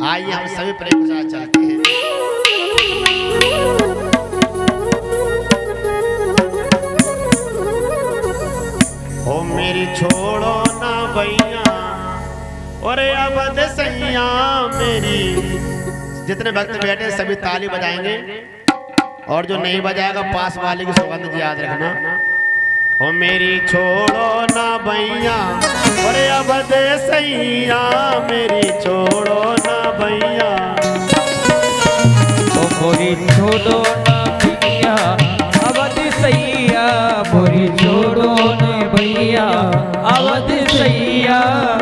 आइए हम सभी प्रेम के साथ चलते हैं। ओ मेरी छोड़ो ना भैया और अवध सैया मेरी। जितने भक्त बैठे सभी ताली बजाएंगे और जो नहीं बजाएगा पास वाले की सुगंध याद रखना। ओ मेरी छोड़ो ना भैया और अवध सैया मेरी छोड़ो ना भैया। ओ मोरी छोड़ो ना भैया अवध सैया मोरी छोड़ो ना भैया अवध सैया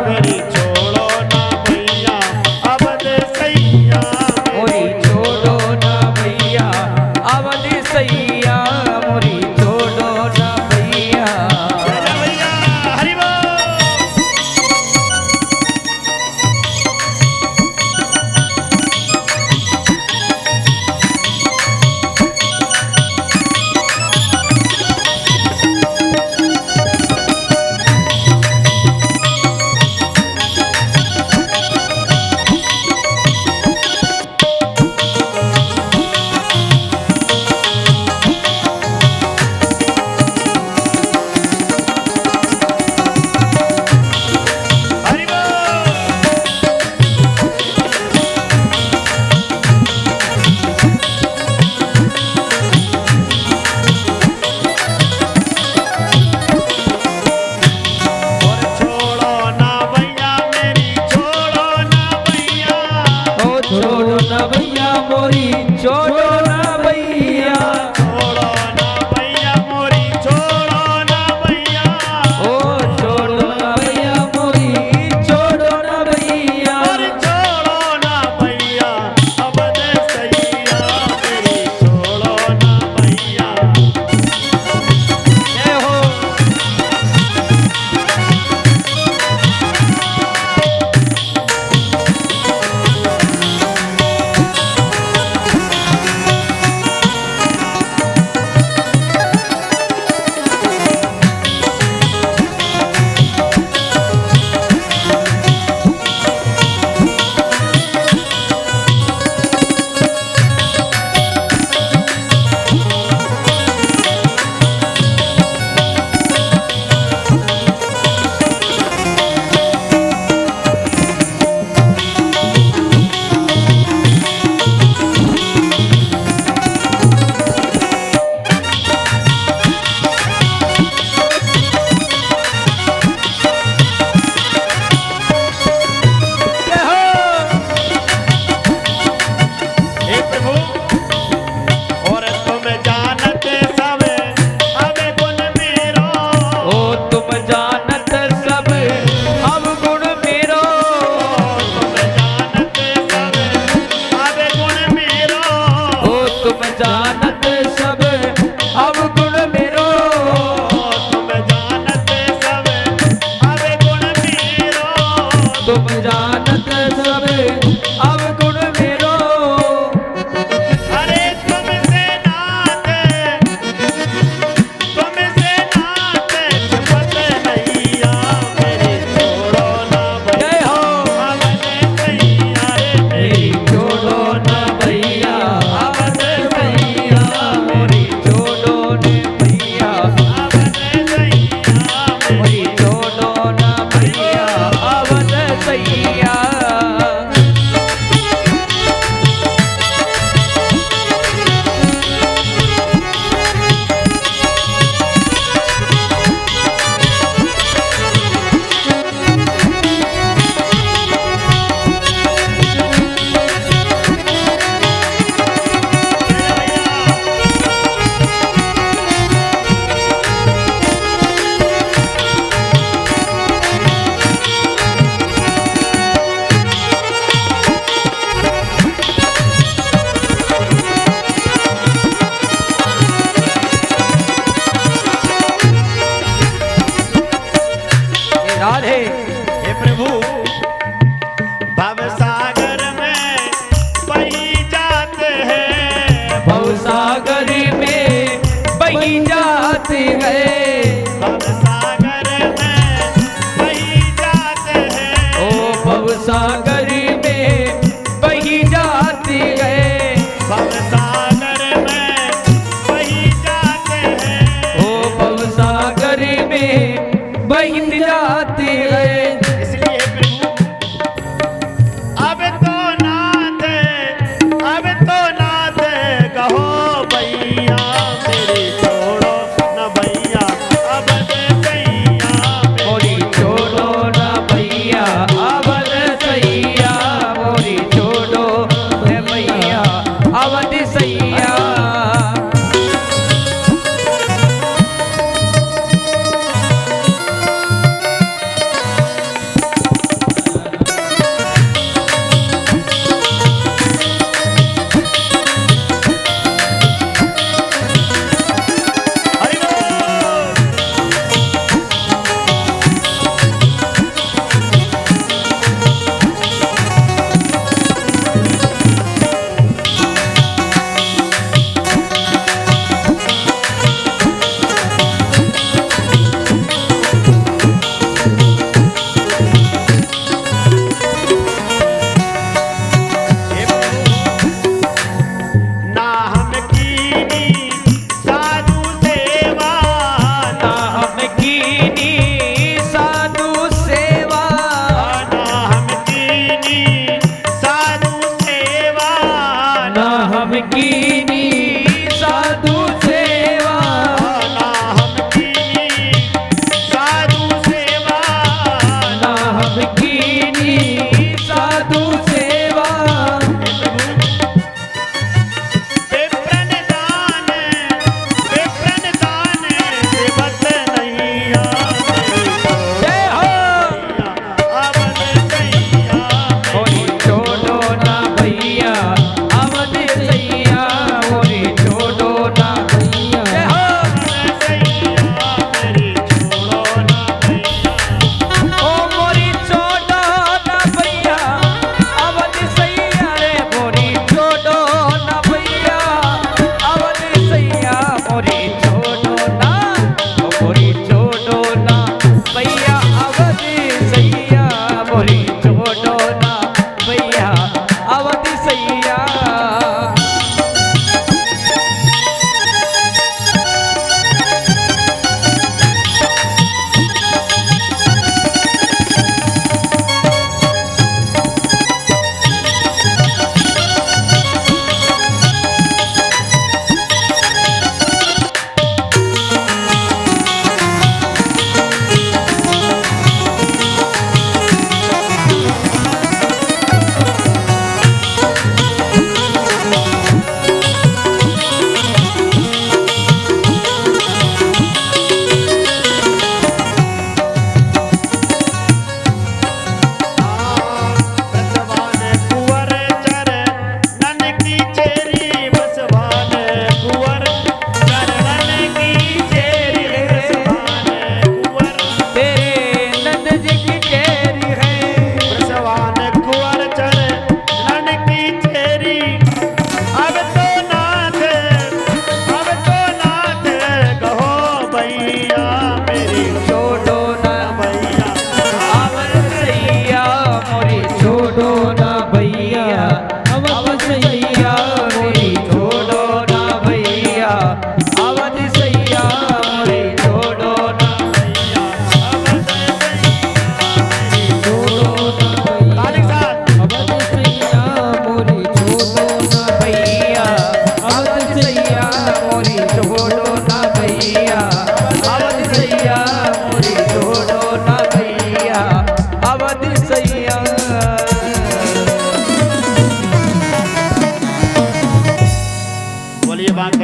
मेरी छोड़ो ना भैया अवध सैया मोरी छोड़ो ना भैया अवध सैया मोरी छोड़ो ना भैया। जय भैया हरि बोल।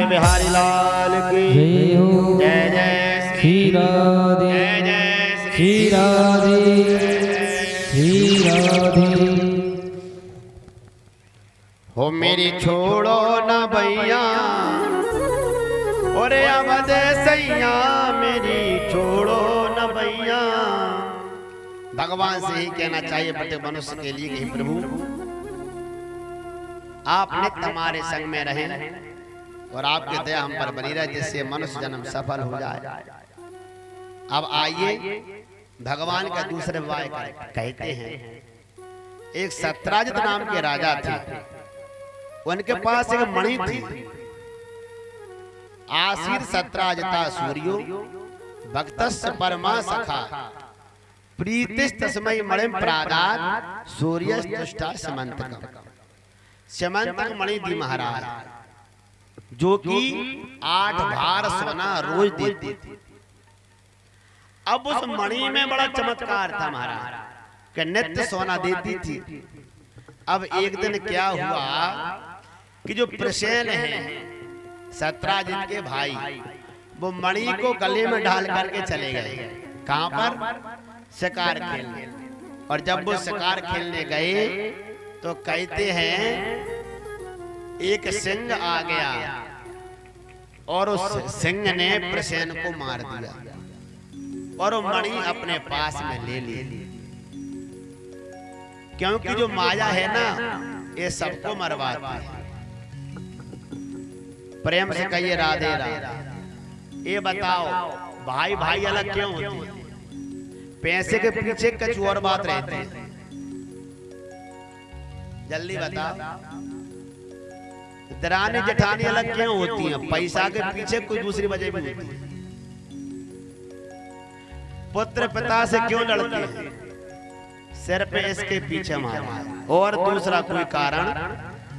बिहारी लाल की जय हो। जय जय श्री राधे जय जय श्री राधे श्री राधे। हो मेरी छोड़ो न भैया और अवध सैया मेरी छोड़ो न भैया। भगवान से ही कहना चाहिए प्रत्येक मनुष्य के लिए कि प्रभु आप नित्य हमारे संग में रहें और आपकी दया हम पर बनी रहे, जिससे मनुष्य जन्म सफल हो जाए। अब आइए भगवान का दूसरे वाय कहते हैं। एक सत्राजित नाम के राजा थे, उनके पास एक मणि थी। आशीर सत्राजिता सूर्यो भक्तस्य परमा सखा प्रीतिस तस्मै मणिम प्रादात सूर्यस्तुष्टा समंतकम। समंतक मणि दी महाराज, जो कि 8 भार सोना रोज देती थी। अब उस मणि में बड़ा चमत्कार था महाराज, कि नित्य सोना देती थी। अब एक दिन क्या हुआ कि जो प्रसेन है सत्राजित के भाई, वो मणि को गले में डाल करके चले गए। कहां पर? शिकार खेलने। और जब वो शिकार खेलने गए तो कहते हैं एक सिंह आ गया और उस सिंह ने प्रसेन को मार दिया और वो मणि अपने पास में ले ली। क्योंकि जो माया है ना, ये सबको मरवाती है। प्रेम से कहिए राधे राधे। ये बताओ भाई भाई अलग क्यों होते हैं? पैसे के पीछे कुछ और बात रहती है। जल्दी बताओ। दरानी जेठानी अलग क्यों होती हैं? पैसा के पीछे कोई दूसरी वजह भी होती है। पुत्र पिता से क्यों लड़ते हैं? सिर पे इसके पीछे मारा, और दूसरा कोई कारण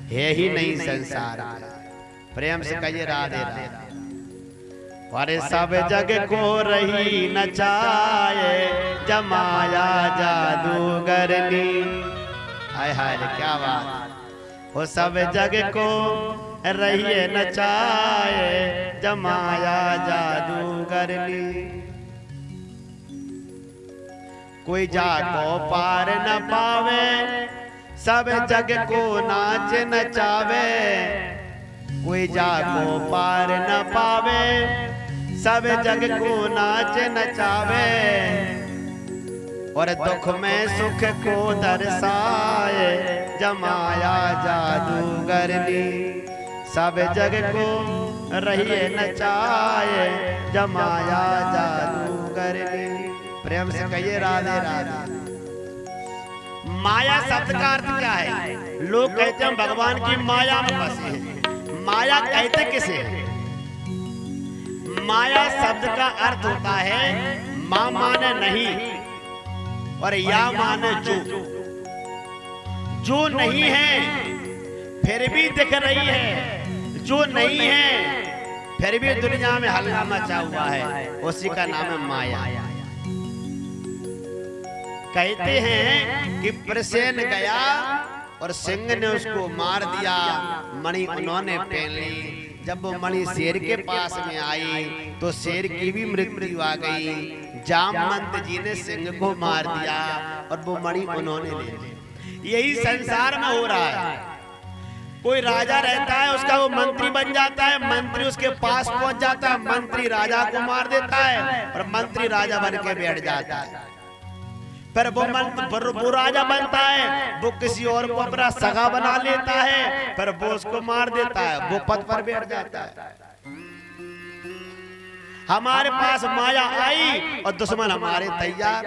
है ही नहीं संसार। प्रेम से कहिए राधे राधे। अरे सब जग को रही नचाए जमाया जादूगरनी। हाय हाय क्या बात। वो सब जग को रही नचाए जमाया जादूगरनी। कोई जाको पार न पावे सब जग को नाच नचावे। कोई जाको पार न पावे सब जग को नाच नचावे। और दुख में सुख को दर्शाए जमाया जादूगरनी। सब जग को रहिए नचाए जमाया जादूगरनी। प्रेम से कहिए राधे राधे। माया शब्द का अर्थ क्या है? लोग कहते हैं भगवान की माया में फंसे हैं। माया कहते किसे हैं? माया शब्द का अर्थ होता है मां माने नहीं और या माने जो नहीं है फिर भी दिख रही है, जो नहीं है फिर भी दुनिया में हल्ला मचा हुआ है, उसी का नाम है माया। कहते हैं कि प्रसेन गया और सिंह ने उसको मार दिया, मणि उन्होंने पहन ली। जब वो मणि शेर के पास में आई तो शेर की भी मृत्यु आ गई। जामवंत जी ने सिंह को मार दिया और वो मणि उन्होंने ले ली। यही संसार में हो रहा है। कोई राजा रहता है, उसका वो मंत्री बन जाता है, मंत्री उसके पास पहुंच जाता है, मंत्री राजा को मार देता है और मंत्री राजा बन के बैठ जाता है। फिर वो राजा बनता है, वो किसी और को अपना सगा बना लेता है, फिर वो उसको मार देता है, वो पद पर बैठ जाता है। हमारे पास माया आई और दुश्मन हमारे तैयार।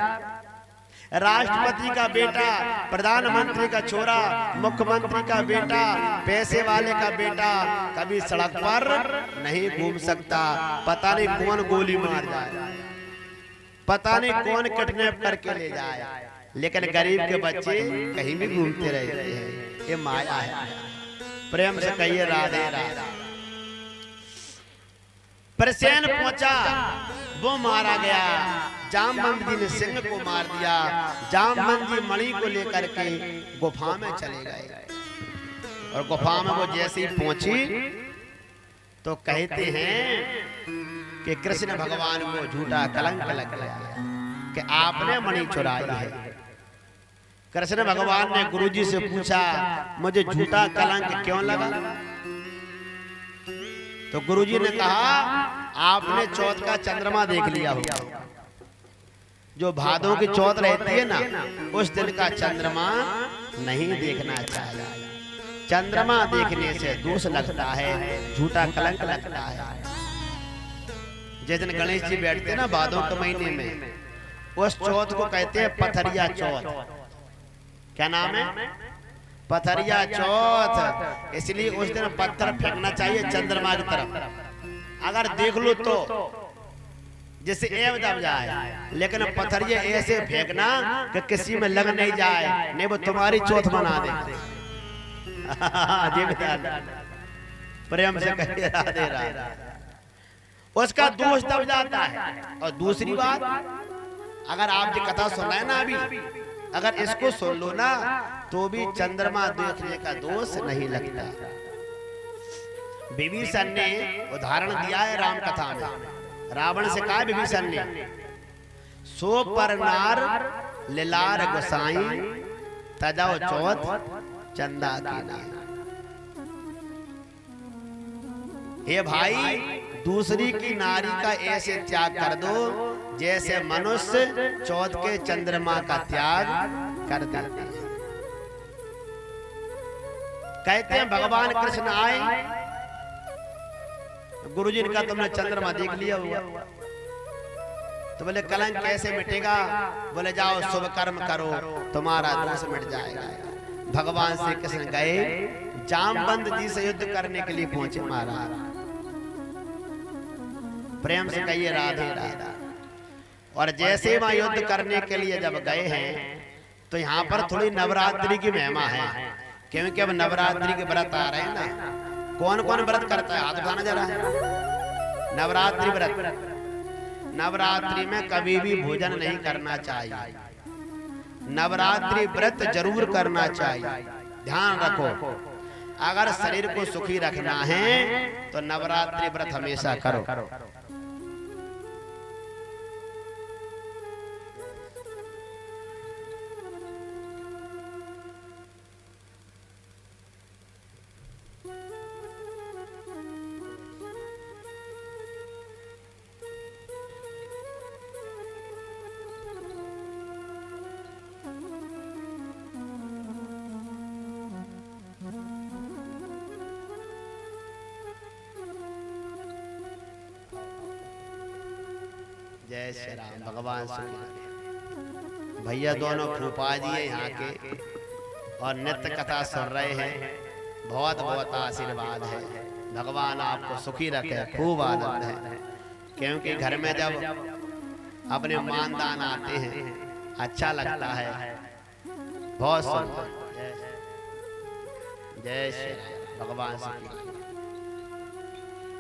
राष्ट्रपति का बेटा, प्रधानमंत्री का छोरा, मुख्यमंत्री का बेटा, पैसे वाले का बेटा कभी सड़क पर नहीं घूम सकता। पता नहीं कौन गोली मार जाए, पता नहीं कौन किडनैप करके ले जाए, लेकिन गरीब के बच्चे कहीं भी घूमते रहते हैं। ये माया है। प्रेम से कहिए राधे राधे। प्रसेन पहुंचा, वो मारा गया। जामवंत जी ने सिंह को मार दिया। जामवंत जी मणि को लेकर के गुफा में चले गए और गुफा में वो जैसे ही पहुंची तो कहते हैं कि कृष्ण भगवान को झूठा कलंक लग गया कि आपने मणि चुराई है। कृष्ण भगवान ने गुरुजी से पूछा मुझे झूठा कलंक क्यों लगा? तो गुरुजी ने कहा आपने चौथ का चंद्रमा देख लिया होगा। जो भादों की चौथ रहती है ना, उस दिन का चंद्रमा नहीं देखना चाहिए। चंद्रमा देखने से दोष लगता है, झूठा कलंक लगता है। जिस दिन गणेश जी बैठते हैं ना भादों के महीने में, उस चौथ को कहते हैं पथरिया चौथ। क्या नाम है? पथरिया चौथ। इसलिए उस दिन पत्थर फेंकना चाहिए चंद्रमा की तरफ। अगर देख लो तो जैसे एव दब जाए, लेकिन पथरिया ऐसे फेंकना कि किसी में लग नहीं जाए, नहीं वो तुम्हारी चौथ बना दे। प्रेम से कहिए राधे राधे। उसका दोष दब जाता है। और दूसरी बात, अगर आप जो कथा सुन रहे हैं ना अभी, अगर इसको सुन लो ना तो भी चंद्रमा देखने का दोष नहीं लगता। विभीषण ने उदाहरण दिया है राम कथा में। रावण से कहा विभीषण ने, सो पर नार लिलार गोसाई तजाओ चौथ चंदा की नाई। हे भाई, दूसरी की नारी का ऐसे त्याग कर दो जैसे मनुष्य चौथ के चंद्रमा का त्याग कर देते हैं। कहते हैं भगवान कृष्ण आए, गुरुजी ने कहा तुमने चंद्रमा देख लिया हुआ। तो बोले कलंक कैसे मिटेगा? बोले जाओ शुभ कर्म करो, तुम्हारा दोष मिट जाएगा। भगवान श्री कृष्ण गए, जामवंत जी से युद्ध करने के लिए पहुंचे महाराज। प्रेम से कहिए राधे राधे। और जैसे वहां युद्ध करने के लिए जब गए हैं, तो यहाँ पर थोड़ी नवरात्रि की महिमा है, क्योंकि अब नवरात्रि के व्रत आ रहे हैं ना। कौन कौन व्रत करता है? हाथ उठाना जरा। नवरात्रि व्रत। नवरात्रि में कभी भी भोजन नहीं करना चाहिए। नवरात्रि व्रत जरूर करना चाहिए। ध्यान रखो, अगर शरीर को सुखी रखना है तो नवरात्रि व्रत हमेशा करो। जय श्री राम। भगवान सुखी। भैया दोनों फूफा जी है यहाँ के और नित्य कथा सुन रहे हैं। बहुत बहुत आशीर्वाद है। भगवान आपको सुखी रखे, खूब आनंद है। क्योंकि घर में जब अपने मानदान आते हैं अच्छा लगता है। बहुत सुंदर। जय श्री राम। भगवान सुखी।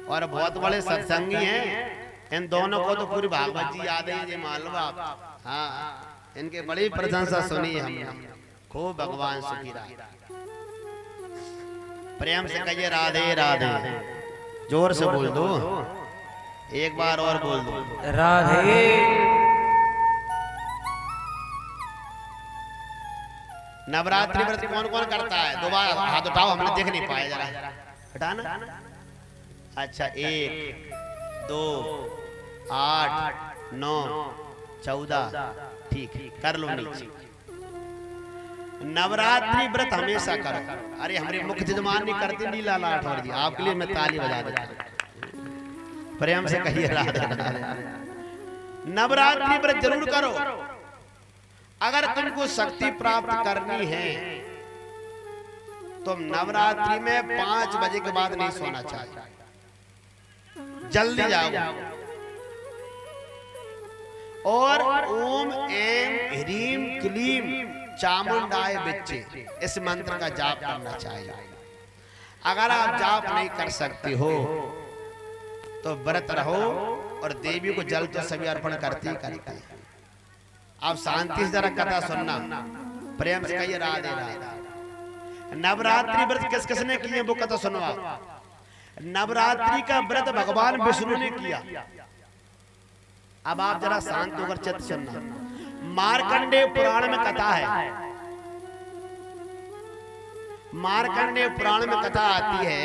और बहुत बड़े सत्संगी हैं। इन दोनों को तो पूरी भागवत जी याद है, ये मालूम आप। हाँ, इनके बड़ी प्रशंसा सुनी है हमने। खूब भगवान सुखी रहे। प्रेम से कहिए राधे राधे। जोर से बोल दो, एक बार और बोल दो राधे। नवरात्रि व्रत कौन कौन करता है? दो बार हाथ उठाओ, हमने देख नहीं पाया, जरा हटाना। अच्छा, 1 2 8 9 14, ठीक कर लो नीचे। नवरात्रि व्रत हमेशा करो। अरे हमारे मुख्य जजमान नहीं करते नीला लाठौर जी, आपके लिए मैं ताली बजा देता हूं। प्रेम से कहिए राधे राधे। नवरात्रि व्रत जरूर करो। अगर तुमको शक्ति प्राप्त करनी है तो नवरात्रि में 5 बजे के बाद नहीं सोना चाहिए। जल्दी जाओ और ओम एम ह्रीम क्लीम चामुंडाय बिच्चे इस मंत्र का जाप करना चाहिए। अगर आप जाप नहीं कर सकते हो तो व्रत रहो और देवी को जल तो सभी अर्पण करते ही करते हैं। आप शांति से जरा कथा सुनना। प्रेम से कहिए राधे राधे। नवरात्रि व्रत किस किसने किए वो कथा सुनवा। नवरात्रि का व्रत भगवान विष्णु ने किया। अब आप जरा शांत होकर चित्त सुनना। मार्कंडेय पुराण में कथा है, मार्कंडेय पुराण में कथा आती है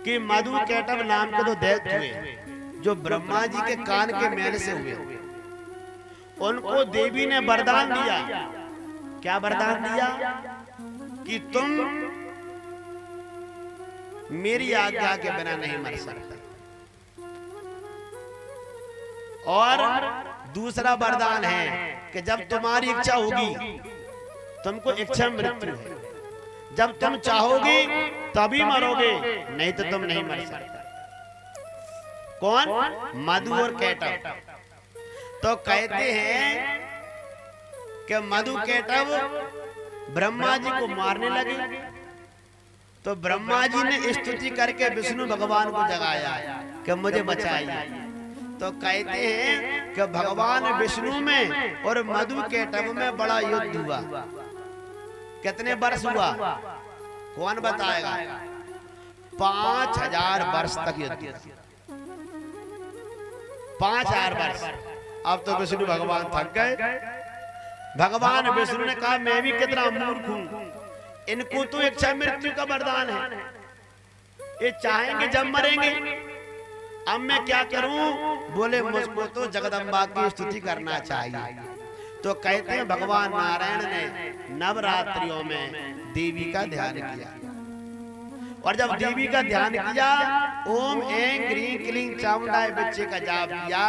कि मधुकैटभ नाम के दो दैत्य हुए जो ब्रह्मा जी के कान के मेल से हुए। उनको देवी ने वरदान दिया। क्या वरदान दिया? कि तुम मेरी आज्ञा के बिना नहीं मर सकते। और दूसरा वरदान है कि जब तुम्हारी इच्छा होगी, तुमको इच्छा मृत्यु है, जब तुम चाहोगे तभी मरोगे, नहीं तो तुम नहीं मर सकते। कौन? मधु और कैटभ। तो कहते हैं कि मधुकैटभ ब्रह्मा जी को मारने लगे, तो ब्रह्मा जी ने स्तुति करके विष्णु भगवान को जगाया कि मुझे बचाइए। तो कहते हैं कि भगवान विष्णु में और मधुकैटभ में बड़ा युद्ध हुआ। कितने वर्ष हुआ? कौन बताएगा? 5000 वर्ष तक युद्ध। 5000 वर्ष। अब तो विष्णु भगवान थक गए। भगवान विष्णु ने कहा मैं भी कितना मूर्ख हूं, इनको तो इच्छा मृत्यु का वरदान है, ये चाहेंगे जब मरेंगे, अब मैं क्या करूं? बोले मुझको तो जगदम्बा की स्तुति करना चाहिए। तो कहते हैं भगवान नारायण ने नवरात्रियों में देवी का ध्यान किया, और जब देवी का ध्यान किया, ओम ऐं ग्रीं क्लीं चामुंडाय बच्चे का जाप किया,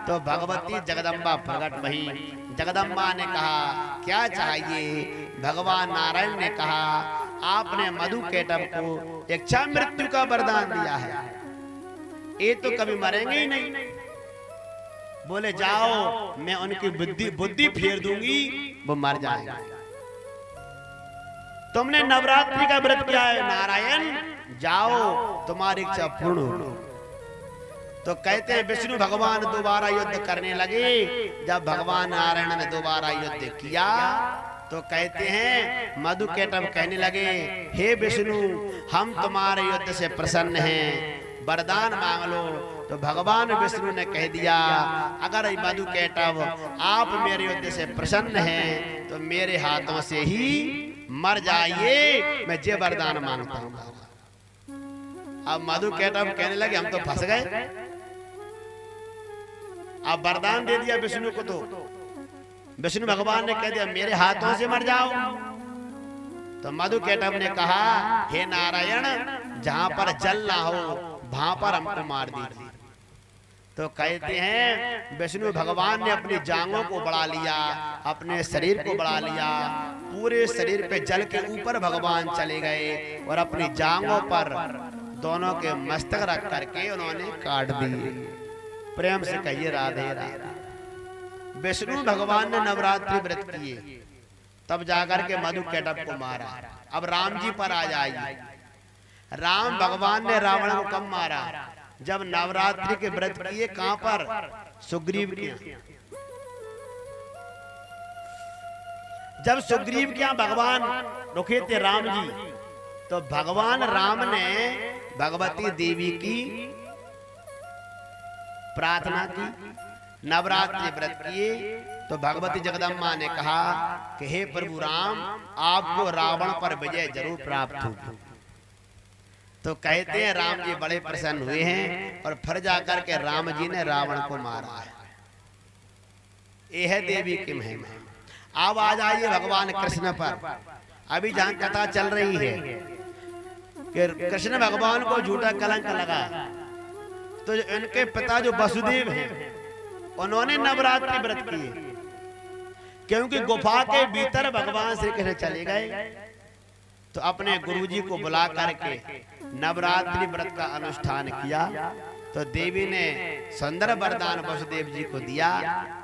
तो भगवती जगदम्बा प्रकट भई। जगदम्बा ने कहा क्या चाहिए? भगवान नारायण ने कहा आपने मधुकैटभ को इच्छा मृत्यु का वरदान दिया है, ये तो कभी मरेंगे ही नहीं। बोले जाओ, मैं उनकी बुद्धि फेर दूंगी, वो मर जाएंगे। तुमने नवरात्रि का व्रत किया है नारायण, जाओ तुम्हारी इच्छा पूर्ण हो। तो कहते हैं विष्णु भगवान दोबारा युद्ध करने लगे। जब भगवान नारायण ने दोबारा युद्ध किया, तो कहते हैं मधुकैटभ कहने लगे हे विष्णु, हम तुम्हारे युद्ध से प्रसन्न हैं, वरदान मांग लो। तो भगवान विष्णु ने कह दिया अगर मधुकैटभ आप मेरे युद्ध से प्रसन्न हैं तो मेरे हाथों से ही मर जाइए, मैं ये वरदान मांगता हूं। अब मधुकैटभ कहने लगे हम तो फंस गए। अब वरदान दे दिया विष्णु को, तो विष्णु भगवान ने कह दिया मेरे हाथों से मर जाओ। तो मधुकैटभ ने कहा हे नारायण, जहां पर जल ना हो वहां पर हमको मार दीजिए। तो कहते हैं विष्णु भगवान ने अपनी जांघों को बढ़ा लिया, अपने शरीर को बढ़ा लिया, पूरे शरीर पे जल के ऊपर भगवान चले गए और अपनी जांघों पर दोनों के मस्तक रख करके उन्होंने काट दिए। प्रेम से कहिए राधे राधे। विष्णु भगवान ने नवरात्रि व्रत किए, तब जाकर के मधुकैटभ को मारा। अब राम जी पर आ जाइए। राम भगवान ने रावण को कब मारा? जब नवरात्रि के व्रत किए। कहां पर? सुग्रीव के। जब सुग्रीव के भगवान रुके थे राम जी, तो भगवान राम ने भगवती देवी की प्रार्थना की, नवरात्रि व्रत किए। तो भगवती जगदम्बा ने कहा कि हे प्रभु राम, आपको रावण पर विजय जरूर प्राप्त होगी। तो कहते हैं राम जी बड़े प्रसन्न हुए हैं और फिर जाकर के राम जी ने रावण को मारा है। यह है देवी की महिमा। अब आ जाइए भगवान कृष्ण पर। अभी जहां कथा चल रही है कि कृष्ण भगवान को झूठा कलंक लगा, तो इनके पिता जो वसुदेव हैं उन्होंने नवरात्रि व्रत किए, क्योंकि गुफा के भीतर भगवान श्री कृष्ण चले गए। तो अपने गुरुजी को बुला करके नवरात्रि व्रत का अनुष्ठान किया। तो देवी ने सुंदर वरदान वसुदेव जी को दिया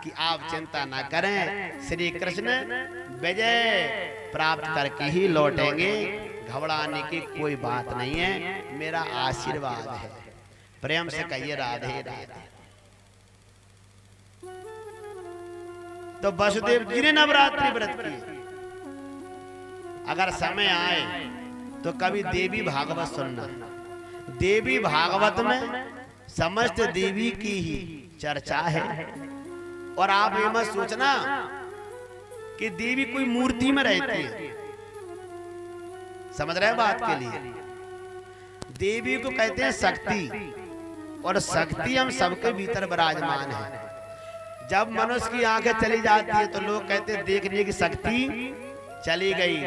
कि आप चिंता ना करें, श्री कृष्ण विजय प्राप्त करके ही लौटेंगे, घबराने की कोई बात नहीं है, मेरा आशीर्वाद है। प्रेम से कहिए राधे राधे। तो वसुदेव जी ने नवरात्रि व्रत किए। अगर समय आए तो कभी देवी भागवत सुनना। देवी भागवत में समस्त देवी की ही चर्चा है। और आप ये मत सोचना कि देवी कोई मूर्ति में रहती है, समझ रहे हैं बात के लिए। देवी को कहते हैं शक्ति, और शक्ति हम सबके भीतर विराजमान है। जब मनुष्य की आंखें चली जाती है तो लोग कहते हैं देखने की शक्ति चली गई।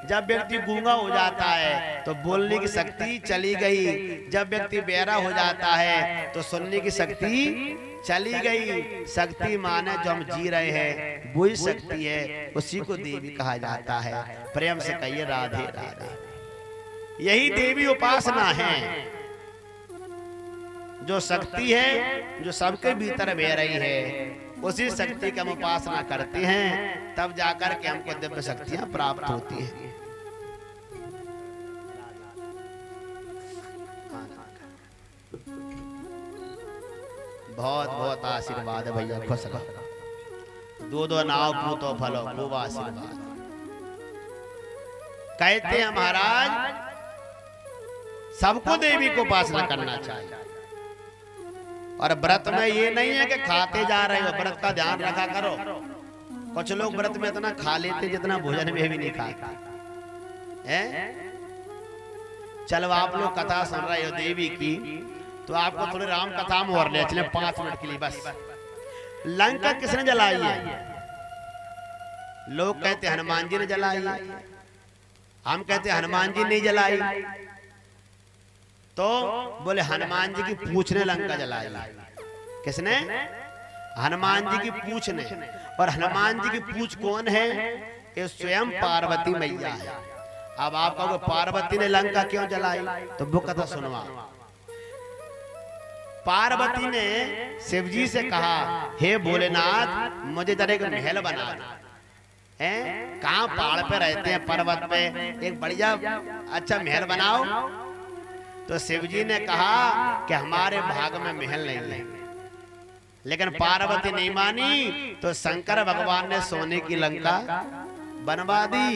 जब व्यक्ति गूंगा हो जाता है तो बोलने की शक्ति चली गई। जब व्यक्ति बहरा हो जाता है तो सुनने की शक्ति चली गई। शक्ति माने जो हम जी रहे हैं वही शक्ति है, उसी को देवी कहा जाता है। प्रेम से कहिए राधे राधे। यही देवी उपासना है, जो शक्ति है जो सबके भीतर बह रही है, उसी शक्ति की हम उपासना करते हैं, तब जाकर के हमको दिव्य शक्तियां प्राप्त होती हैं। बहुत बहुत आशीर्वाद है भैया, खुश रहो। दो दो नाव पूतो फलो, खूब आशीर्वाद। कहते हैं महाराज सबको देवी को उपासना करना चाहिए। और व्रत में ये नहीं है कि खाते जा रहे हो, व्रत का ध्यान रखा करो। कुछ लोग व्रत में इतना खा लेते जितना भोजन में भी नहीं खाते हैं। चलो आप लोग कथा सुन रहे हो देवी की, तो आपको थोड़ी राम कथा में और ले चले 5 मिनट के लिए बस। लंका किसने जलाई है? लोग कहते हनुमान जी ने जलाई है, हम कहते हनुमान जी नहीं जलाई। तो बोले हनुमान जी की पूंछ ने लंका जलाई। किसने? हनुमान जी की पूंछ ने। और हनुमान जी की पूंछ कौन है? ये स्वयं पार्वती मैया है। अब आप कहोगे पार्वती ने लंका क्यों जलाई? तो वो कथा सुनवा। पार्वती ने शिवजी से कहा, हे भोलेनाथ मुझे जरा एक महल बना है। कहाँ पहाड़ पे रहते हैं, पर्वत पे, एक बढ़िया अच्छा महल बनाओ। तो शिवजी ने कहा कि हमारे भाग में महल नहीं है। लेकिन पार्वती नहीं मानी, तो शंकर भगवान ने सोने की लंका बनवा दी।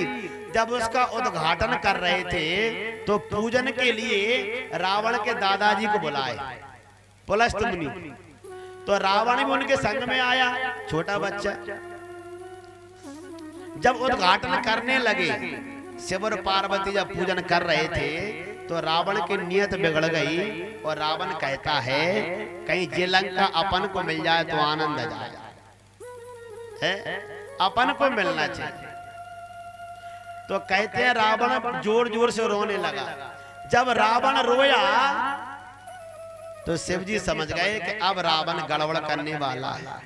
जब उसका उद्घाटन कर रहे थे तो पूजन के लिए रावण के दादाजी को बुलाए, पुलस्त मुनि। तो रावण भी उनके संग में आया, छोटा बच्चा। जब उद्घाटन करने लगे, शिव और पार्वती जब पूजन कर रहे थे, तो रावण की नियत बिगड़ गई। और रावण कहता है कहीं जे लंका अपन को मिल जाए तो आनंद आ जाए, अपन को मिलना चाहिए। तो कहते हैं रावण जोर जोर से रोने लगा। जब रावण रोया तो शिवजी समझ गए कि अब रावण गड़बड़ करने वाला है।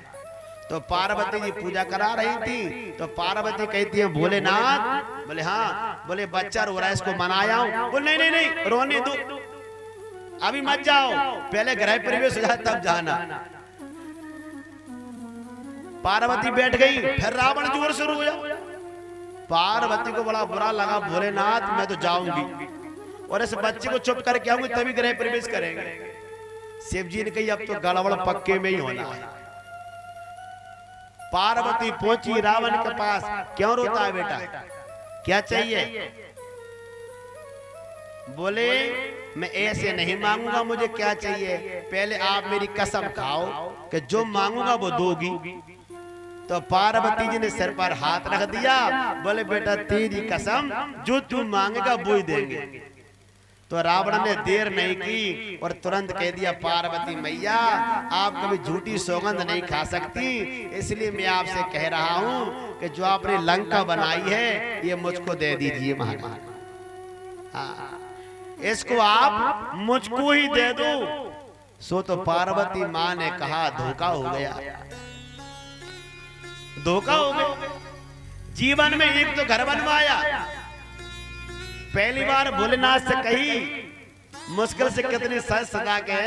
तो पार्वती जी पूजा करा रही थी, तो पार्वती कहती है भोलेनाथ। बोले हाँ। बोले बच्चा रो रहा है, इसको मनाया हूं। बोले नहीं नहीं नहीं, रोने दो, अभी मत जाओ, पहले गृह प्रवेश हो जाए तब जाना। पार्वती बैठ गई, फिर रावण जोर से रोया। पार्वती को बड़ा बुरा लगा, भोलेनाथ मैं तो जाऊंगी और इस बच्चे को चुप करके आऊंगी तभी गृह प्रवेश करेंगे। शिवजी ने कही अब तो गड़बड़ पक्के में ही होना है। पार्वती पहुंची रावण के पास। क्यों रोता है बेटा, क्या चाहिए? बोले मैं ऐसे नहीं मांगूंगा, मुझे क्या चाहिए? पहले आप मेरी कसम खाओ कि जो मांगूंगा वो दोगी। तो पार्वती जी ने सिर पर हाथ रख दिया। बोले बेटा तेरी कसम, जो तू मांगेगा वो ही देंगे। तो रावण ने देर नहीं की और तुरंत कह दिया पार्वती मैया आप कभी झूठी सौगंध नहीं खा सकती, इसलिए मैं आपसे कह रहा हूँ कि जो आपने लंका बनाई है ये मुझको दे दीजिए महाराज। हाँ, इसको आप मुझको ही दे दो। सो तो पार्वती माँ ने कहा धोखा हो गया, धोखा हो गया। जीवन में एक तो घर बनवाया, पहली बार भोलेनाथ से कही, मुश्किल से कितनी सज सजा के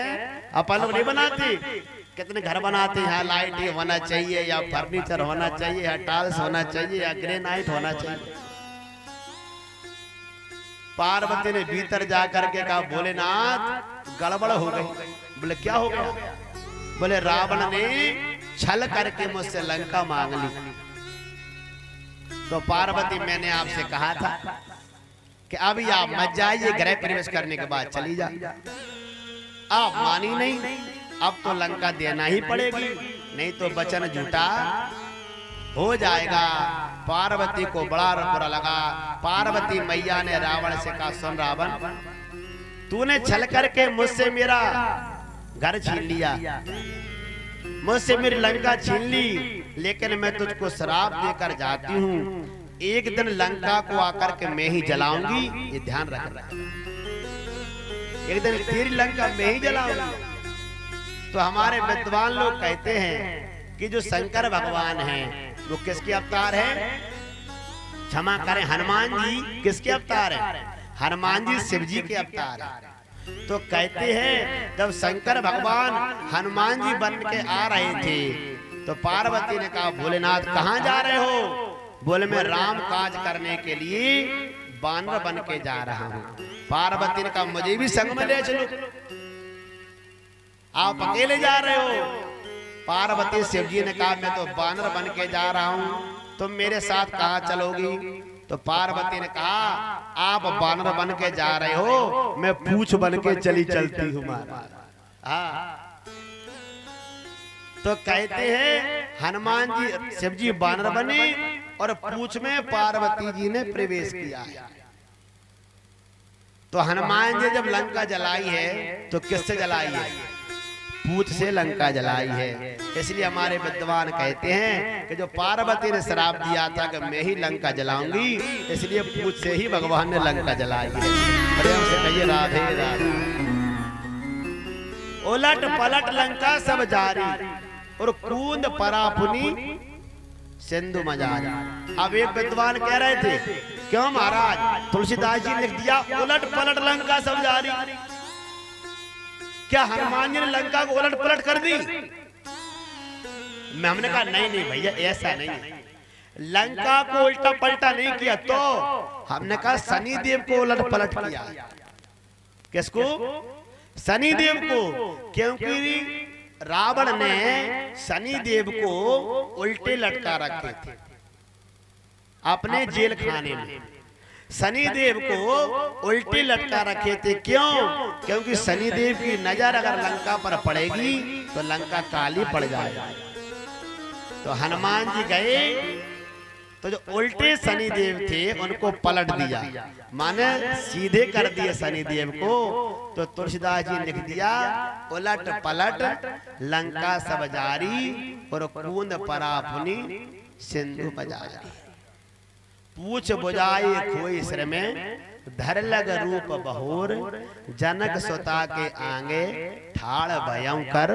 अपन नहीं बनाते, कितने घर बनाते हैं। यहाँ लाइट होना चाहिए या फर्नीचर होना चाहिए या टाइल्स होना चाहिए या ग्रेनाइट होना चाहिए। पार्वती ने भीतर जाकर के कहा भोलेनाथ गड़बड़ हो गई। बोले क्या हो गया? बोले रावण ने छल करके मुझसे लंका मांग ली। तो पार्वती मैंने आपसे कहा था कि अभी आप मत जाइए, गृह प्रवेश करने के बाद चली जा। आप मानी नहीं, अब तो लंका देना ही पड़ेगी, नहीं तो वचन झूठा हो जाएगा। पार्वती को बड़ा बुरा लगा। पार्वती मैया ने रावण से कहा, सुन रावण, तूने छल करके मुझसे मेरा घर छीन लिया, मुझसे मेरी लंका छीन ली, लेकिन मैं तुझको श्राप देकर जाती हूँ, एक दिन लंका को आकर के मैं ही जलाऊंगी, ये ध्यान रखना। एक दिन तेरी लंका मैं ही जलाऊंगी। तो हमारे विद्वान लोग कहते हैं कि जो शंकर भगवान हैं वो किसके अवतार हैं? क्षमा करें, हनुमान जी किसके अवतार हैं? हनुमान जी शिव जी के अवतार हैं। तो कहते हैं जब शंकर भगवान हनुमान जी बन के आ रहे थे तो पार्वती ने कहा, भोलेनाथ कहाँ जा रहे हो? बोले, मैं राम काज करने के लिए बानर बन के जा रहा हूँ। पार्वती ने कहा, मुझे भी संग में ले चलो, आप अकेले जा रहे हो? पार्वती शिव जी ने कहा, मैं तो बानर बन के जा रहा हूँ, तुम मेरे साथ कहाँ चलोगी? तो पार्वती ने कहा, आप बानर बन के जा रहे हो, मैं पूंछ बन के चलती हूँ हाँ। तो कहते हैं हनुमान जी शिव जी बानर बने और पूंछ में पार्वती जी ने प्रवेश किया है। तो हनुमान जी जब लंका जलाई है तो किससे जलाई है? पूंछ से लंका जलाई है। इसलिए हमारे विद्वान कहते हैं कि जो पार्वती ने श्राप दिया था कि मैं ही लंका जलाऊंगी, इसलिए पूंछ से ही भगवान ने लंका जलाई है। प्रेम से कहिए राधे राधे। उलट पलट लंका सब जारी और कूद परापुनी सिंधु मजारी। अब एक विद्वान कह रहे थे, क्यों महाराज? तुलसीदास जी ने लिख दिया उलट पलट लंका सब जारी, क्या हनुमान जी ने लंका को उलट पलट कर दी? हमने कहा नहीं भैया, ऐसा नहीं, लंका को उल्टा पलटा नहीं किया। तो हमने कहा शनि देव को उलट पलट किया। किसको? शनि देव को, क्योंकि रावण ने शनि देव को उल्टे लटका रखे थे अपने जेल खाने में। शनि देव को उल्टे लटका रखे थे, क्यों? क्योंकि शनि देव की नजर अगर लंका पर पड़ेगी तो लंका काली पड़ जाएगी। तो हनुमान जी गए तो जो उल्टे शनि देव थे उनको पलट दिया, माने सीधे कर दिए शनि देव को। तो तुलसीदास जी लिख दिया उलट पलट लंका सब जारी और कूद परापुनी सिंधु मजारी। पूछ बुझाई खोई सिर में धर लग रूप बहोर, जनक सुता के आगे ठाड़ भयं कर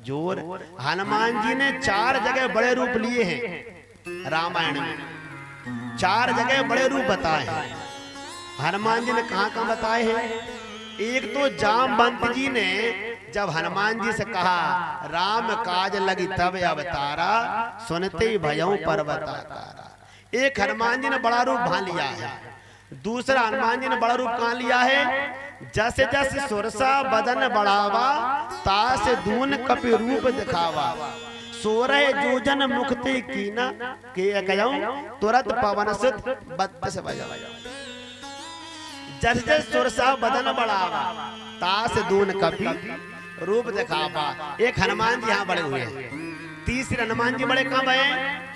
जोर। हनुमान जी ने 4 जगह बड़े रूप लिए हैं रामायण में, 4 जगह बड़े रूप बताए हैं। हनुमान जी ने कहाँ बताए हैं? एक तो जामवंत जी ने जब हनुमान जी से कहा राम काज लगी तब अवतारा, सुनते ही भयं पर्वताकारा। एक हनुमान जी ने बड़ा रूप भान लिया है। दूसरा हनुमान जी ने बड़ा रूप कहाँ लिया है? जैसे जैसे सुरसा बदन बढ़ावा, तास दून कपि रूप दिखावा, सोरह जोजन मुक्ति कीना के कहूं तुरंत पवन सुत 32 बजा। जैसे जैसे सुरसा बदन बढ़ावा, तास दून कपि रूप दिखावा। एक हनुमान जी यहाँ बड़े हुए हैं। तीसरे हनुमान जी बड़े कब है?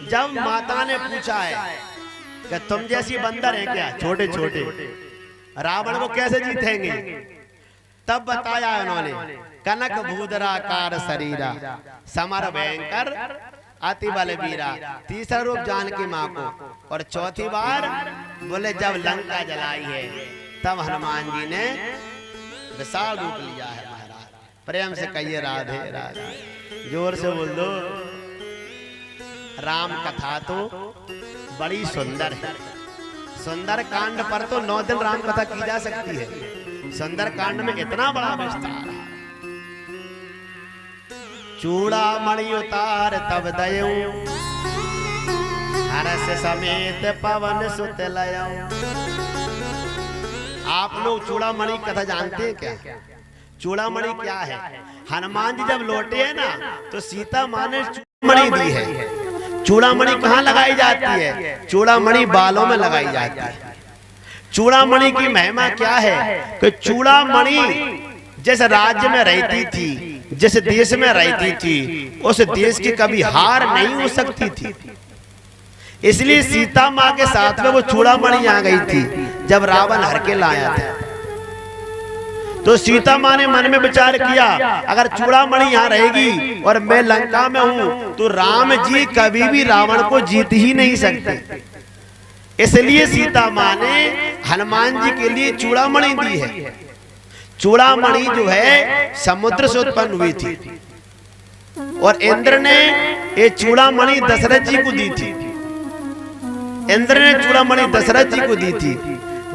जब माता ने पूछा है कि तुम जैसी बंदर है क्या, छोटे छोटे, रावण को कैसे जीतेंगे, तब बताया उन्होंने कनक भूधराकार शरीरा, समर भयंकर अति बलबीरा। तीसरा रूप जानकी माँ को, और चौथी बार बोले जब लंका जलाई है तब हनुमान जी ने विशाल रूप लिया है महाराज। प्रेम से कहिए राधे राधे, जोर से बोल दो। राम कथा तो बड़ी सुंदर है। सुंदर कांड पर तो 9 दिन राम कथा की जा सकती है। सुंदर कांड में इतना बड़ा विस्तार है। चूड़ामणि उतार तब दयऊ, हर्ष समेत पवन सुत लयऊ। आप लोग चूड़ामणि कथा जानते हैं क्या? चूड़ामणि क्या है? हनुमान जी जब लौटे हैं ना तो सीता माँ ने चूड़ामणि दी है। चूड़ामणि कहाँ लगाई जाती है? चूड़ामणि बालों में लगाई जाती है। चूड़ामणि की महिमा क्या है कि चूड़ामणि जिस राज्य में रहती थी, जिस देश में रहती थी, उस देश की कभी हार नहीं हो सकती थी। इसलिए सीता माँ के साथ में वो चूड़ामणि आ गई थी जब रावण हर के लाया था। तो सीता माँ ने मन में विचार किया, अगर चूड़ामणि यहाँ रहेगी और मैं लंका में हूं तो राम जी कभी भी रावण को जीत ही नहीं सकते। इसलिए सीता माँ ने हनुमान जी के लिए चूड़ामणि दी है। चूड़ामणि जो है समुद्र से उत्पन्न हुई थी और इंद्र ने ये चूड़ामणि दशरथ जी को दी थी। इंद्र ने चूड़ामणि दशरथ जी को दी थी।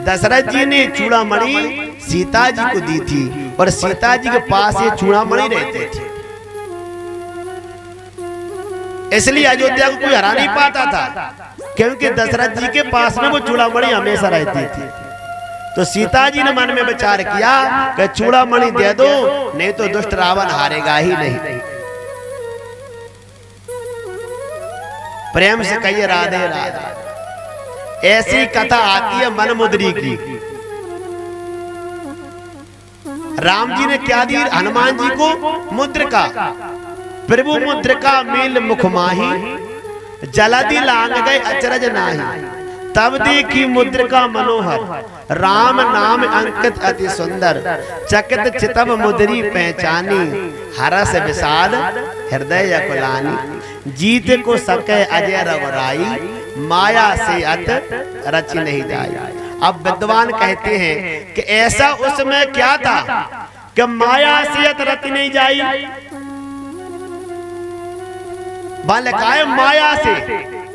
दशरथ जी ने चूड़ामणि सीता जी को दी थी और सीता जी के पास ये चूड़ामणि रहते थे। इसलिए अयोध्या को कोई हरा नहीं पाता था, क्योंकि दशरथ जी के पास में वो चूड़ामणि हमेशा रहती थी। तो सीता जी ने मन में विचार किया कि चूड़ामणि दे दो, नहीं तो दुष्ट रावण हारेगा ही नहीं। प्रेम से कहिए राधे राधे। ऐसी कथा आती है मनमुद्री की। राम जी ने क्या दी हनुमान जी को? मुद्रिका। प्रभु मुद्रिका मील मुख माही, जलधि लांग गए अचरज नाही। तब देखी मुद्रिका मनोहर, राम नाम अंकित अति सुंदर। चकित चितम मुद्री पहचानी, हरस विषाद हृदय अकुलानी। जीत को सके अजय रघुराई, माया से अत रच नहीं जाई। अब विद्वान कहते हैं कि ऐसा उसमें क्या था कि माया से अत रच नहीं जाई। बालकाय माया से,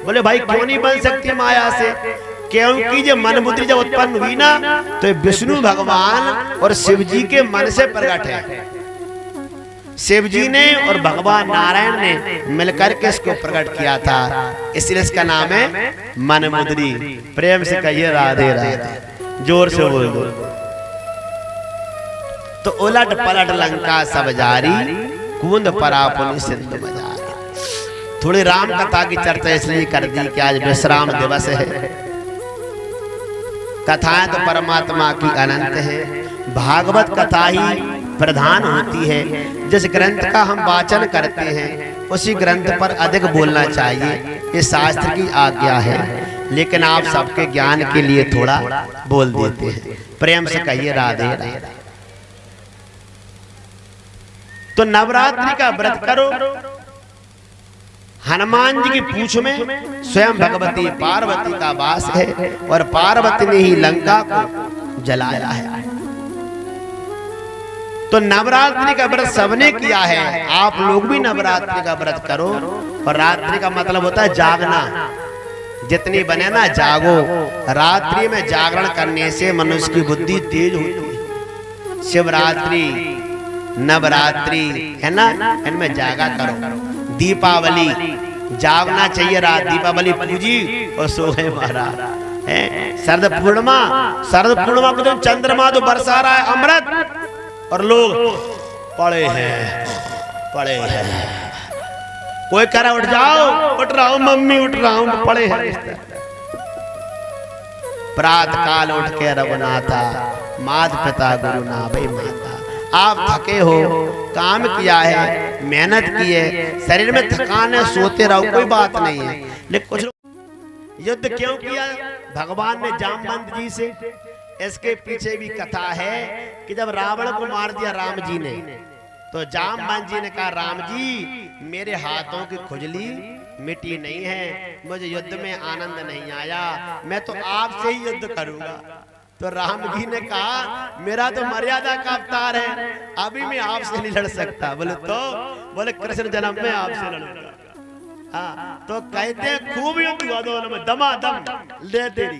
बोले भाई क्यों नहीं बन सकती माया से? क्योंकि जब मनमुद्री जब उत्पन्न हुई ना, तो विष्णु भगवान और शिव जी के मन से प्रकट है। शिव जी ने और भगवान नारायण ने मिलकर के इसको प्रकट किया था, इसलिए इसका नाम है मनमुद्री। प्रेम से कहिए राधे राधे, जोर से बोल दो। तो उलट पलट लंका सब जारी, कूंद परापुन सिंधु बजारी। थोड़ी राम कथा की चर्चा इसलिए कर दी कि आज विश्राम दिवस है। कथाएं तो परमात्मा की अनंत है, भागवत कथा ही प्रधान होती है। जिस ग्रंथ का हम वाचन करते हैं उसी ग्रंथ पर अधिक बोलना चाहिए, ये शास्त्र की आज्ञा है। लेकिन आप सबके ज्ञान के लिए थोड़ा बोल देते हैं। प्रेम से कहिए राधे राधे। तो नवरात्रि का व्रत करो। हनुमान जी की पूंछ में स्वयं भगवती पार्वती का वास है और पार्वती ने ही लंका को जलाया है। तो नवरात्रि का व्रत सबने किया है, आप लोग भी नवरात्रि का व्रत करो। और रात्रि का मतलब होता है जागना। जितनी बने ना जागो। रात्रि में जागरण करने से मनुष्य की बुद्धि तेज होती है। शिवरात्रि, नवरात्रि है ना, इनमें जागा करो। दीपावली जागना चाहिए, रात दीपावली पूजी और सो गए महाराज। शरद पूर्णिमा, शरद पूर्णिमा को दिन चंद्रमा तो बरसा रहा है अमृत और लोग पड़े हैं। कोई कह रहा उठ जाओ, उठ रहा हूं मम्मी, उठ रहा हूं, पड़े हैं। प्रातः काल उठ के रघुनाथा, मात पिता गुरु ना भई माता। आप थके हो, काम किया है, मेहनत की है, शरीर में थकान है, सोते रहो, कोई बात नहीं है। लेकिन कुछ युद्ध क्यों किया भगवान ने जामवंत जी से? इसके पीछे भी कथा है कि जब रावण को मार दिया राम जी ने, तो जामवंत जी ने कहा राम जी मेरे हाथों की खुजली मिटी नहीं है, मुझे युद्ध में आनंद नहीं आया, मैं तो आपसे ही युद्ध करूंगा। तो राम जी ने कहा मेरा तो मर्यादा का अवतार है, अभी मैं आपसे नहीं लड़ सकता। बोले कृष्ण जन्म में आपसे लड़ूंगा। हाँ, तो कहते हैं खूब युद्ध हुआ दोनों में, दमादम ले तेरी।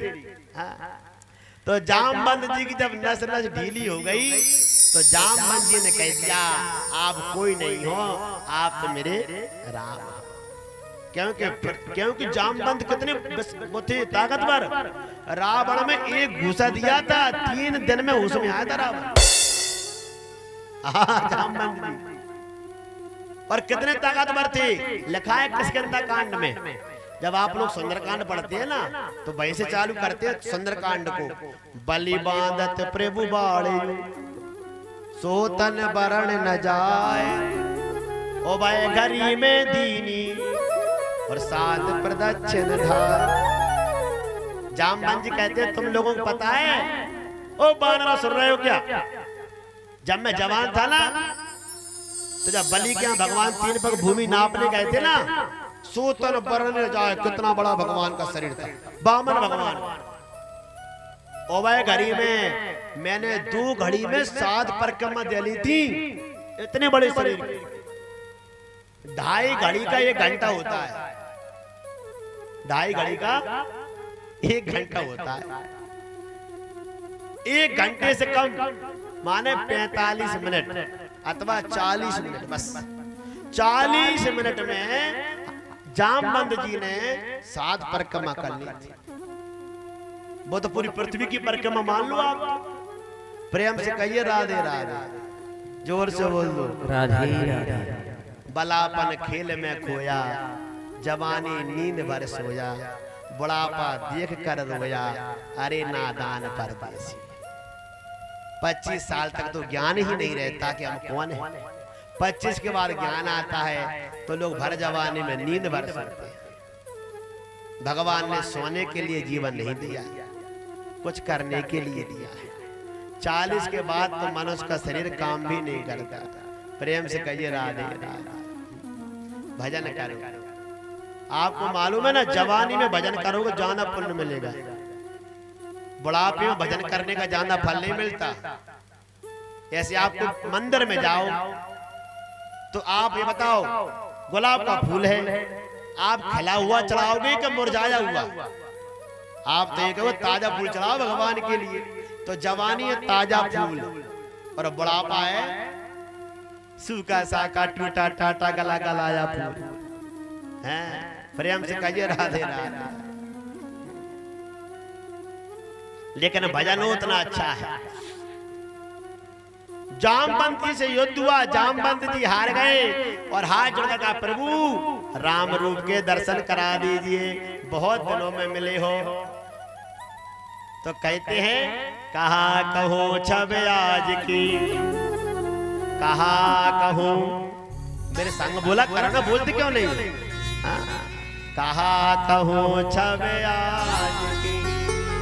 तो जामवंत जी की जब नस नस ढीली हो गई तो जामवंत जी ने कह दिया आप कोई नहीं हो, आप तो मेरे राम। क्योंकि जामवंत कितने वो थे ताकतवर। रावण में एक घूसा दिया था, 3 दिन में होश में आया था रावण। जामवंत जी और कितने ताकतवर थे लिखा है किष्किंधा कांड में। जब आप लोग सुंदरकांड पढ़ते हैं ना तो वहीं से चालू करते हैं सुंदरकांड को। बलि बांधत प्रभु बाड़े सोतन बरण न जाए ओ भाई घरी में दीनी और सात प्रदक्षिण धार। जामवंत जी कहते हैं तुम लोगों को पता है ओ बानरा सुन रहे हो क्या, जब मैं जवान था ना तो जब बलि के यहाँ भगवान 3 पग भूमि नापने गए थे ना, सोतन बरण न जाए, कितना बड़ा भगवान का शरीर था, बामन भगवान। ओ भाई घड़ी में मैंने 2 घड़ी में 7 परिक्रमा दे ली थी, इतने बड़े शरीर की। 2.5 घड़ी का 1 घंटा होता है, 2.5 घड़ी का 1 घंटा होता है। 1 घंटे से कम माने 45 मिनट अथवा 40 मिनट, बस 40 मिनट में जामवंत जी ने 7 परिक्रमा कर ली थी। वो तो पूरी पृथ्वी की परिक्रमा मान लो आप। प्रेम से कहिए राधे राधे, जोर से बोल दो राधे राधे। बलापन खेल में खोया, जवानी नींद भर सोया, बुढ़ापा देख कर रोया, अरे नादान परदेसी। 25 साल तक तो ज्ञान ही नहीं रहता कि हम कौन है। 25 के बाद ज्ञान आता है तो लोग भर जवानी में नींद भर सोते हैं। भगवान ने सोने के लिए जीवन नहीं दिया, कुछ करने के लिए दिया है। 40 के बाद तो मनुष्य का शरीर काम भी नहीं करता। प्रेम से कहिए राधे राधे। भजन करो, आपको मालूम है ना जवानी में भजन करोगे ज्यादा पुण्य मिलेगा, बुढ़ापे में भजन करने का ज्यादा फल नहीं मिलता। ऐसे आपको मंदिर में जाओ तो आप ये बताओ गुलाब का फूल है, आप खिला हुआ चढ़ाओगे कि मुरझाया हुआ? आप तो ये कहो ताजा फूल चढ़ाओ भगवान के लिए। तो जवानी है ताजा फूल और बुढ़ापा है सूखा साका टूटा टाटा गला गलाया फूल है। प्रेम से कहिए राधे राधे। लेकिन भजन उतना अच्छा है। जामवंत जी से युद्ध हुआ, जामवंत जी हार गए और हाथ जोड़कर कहा प्रभु राम रूप के दर्शन करा दीजिए, बहुत दिनों में मिले हो। तो कहते हैं कहा कहो छब आज की, कहा कहूं मेरे संग बोला करना, बोलते क्यों नहीं? कहा कहूं छब आज की,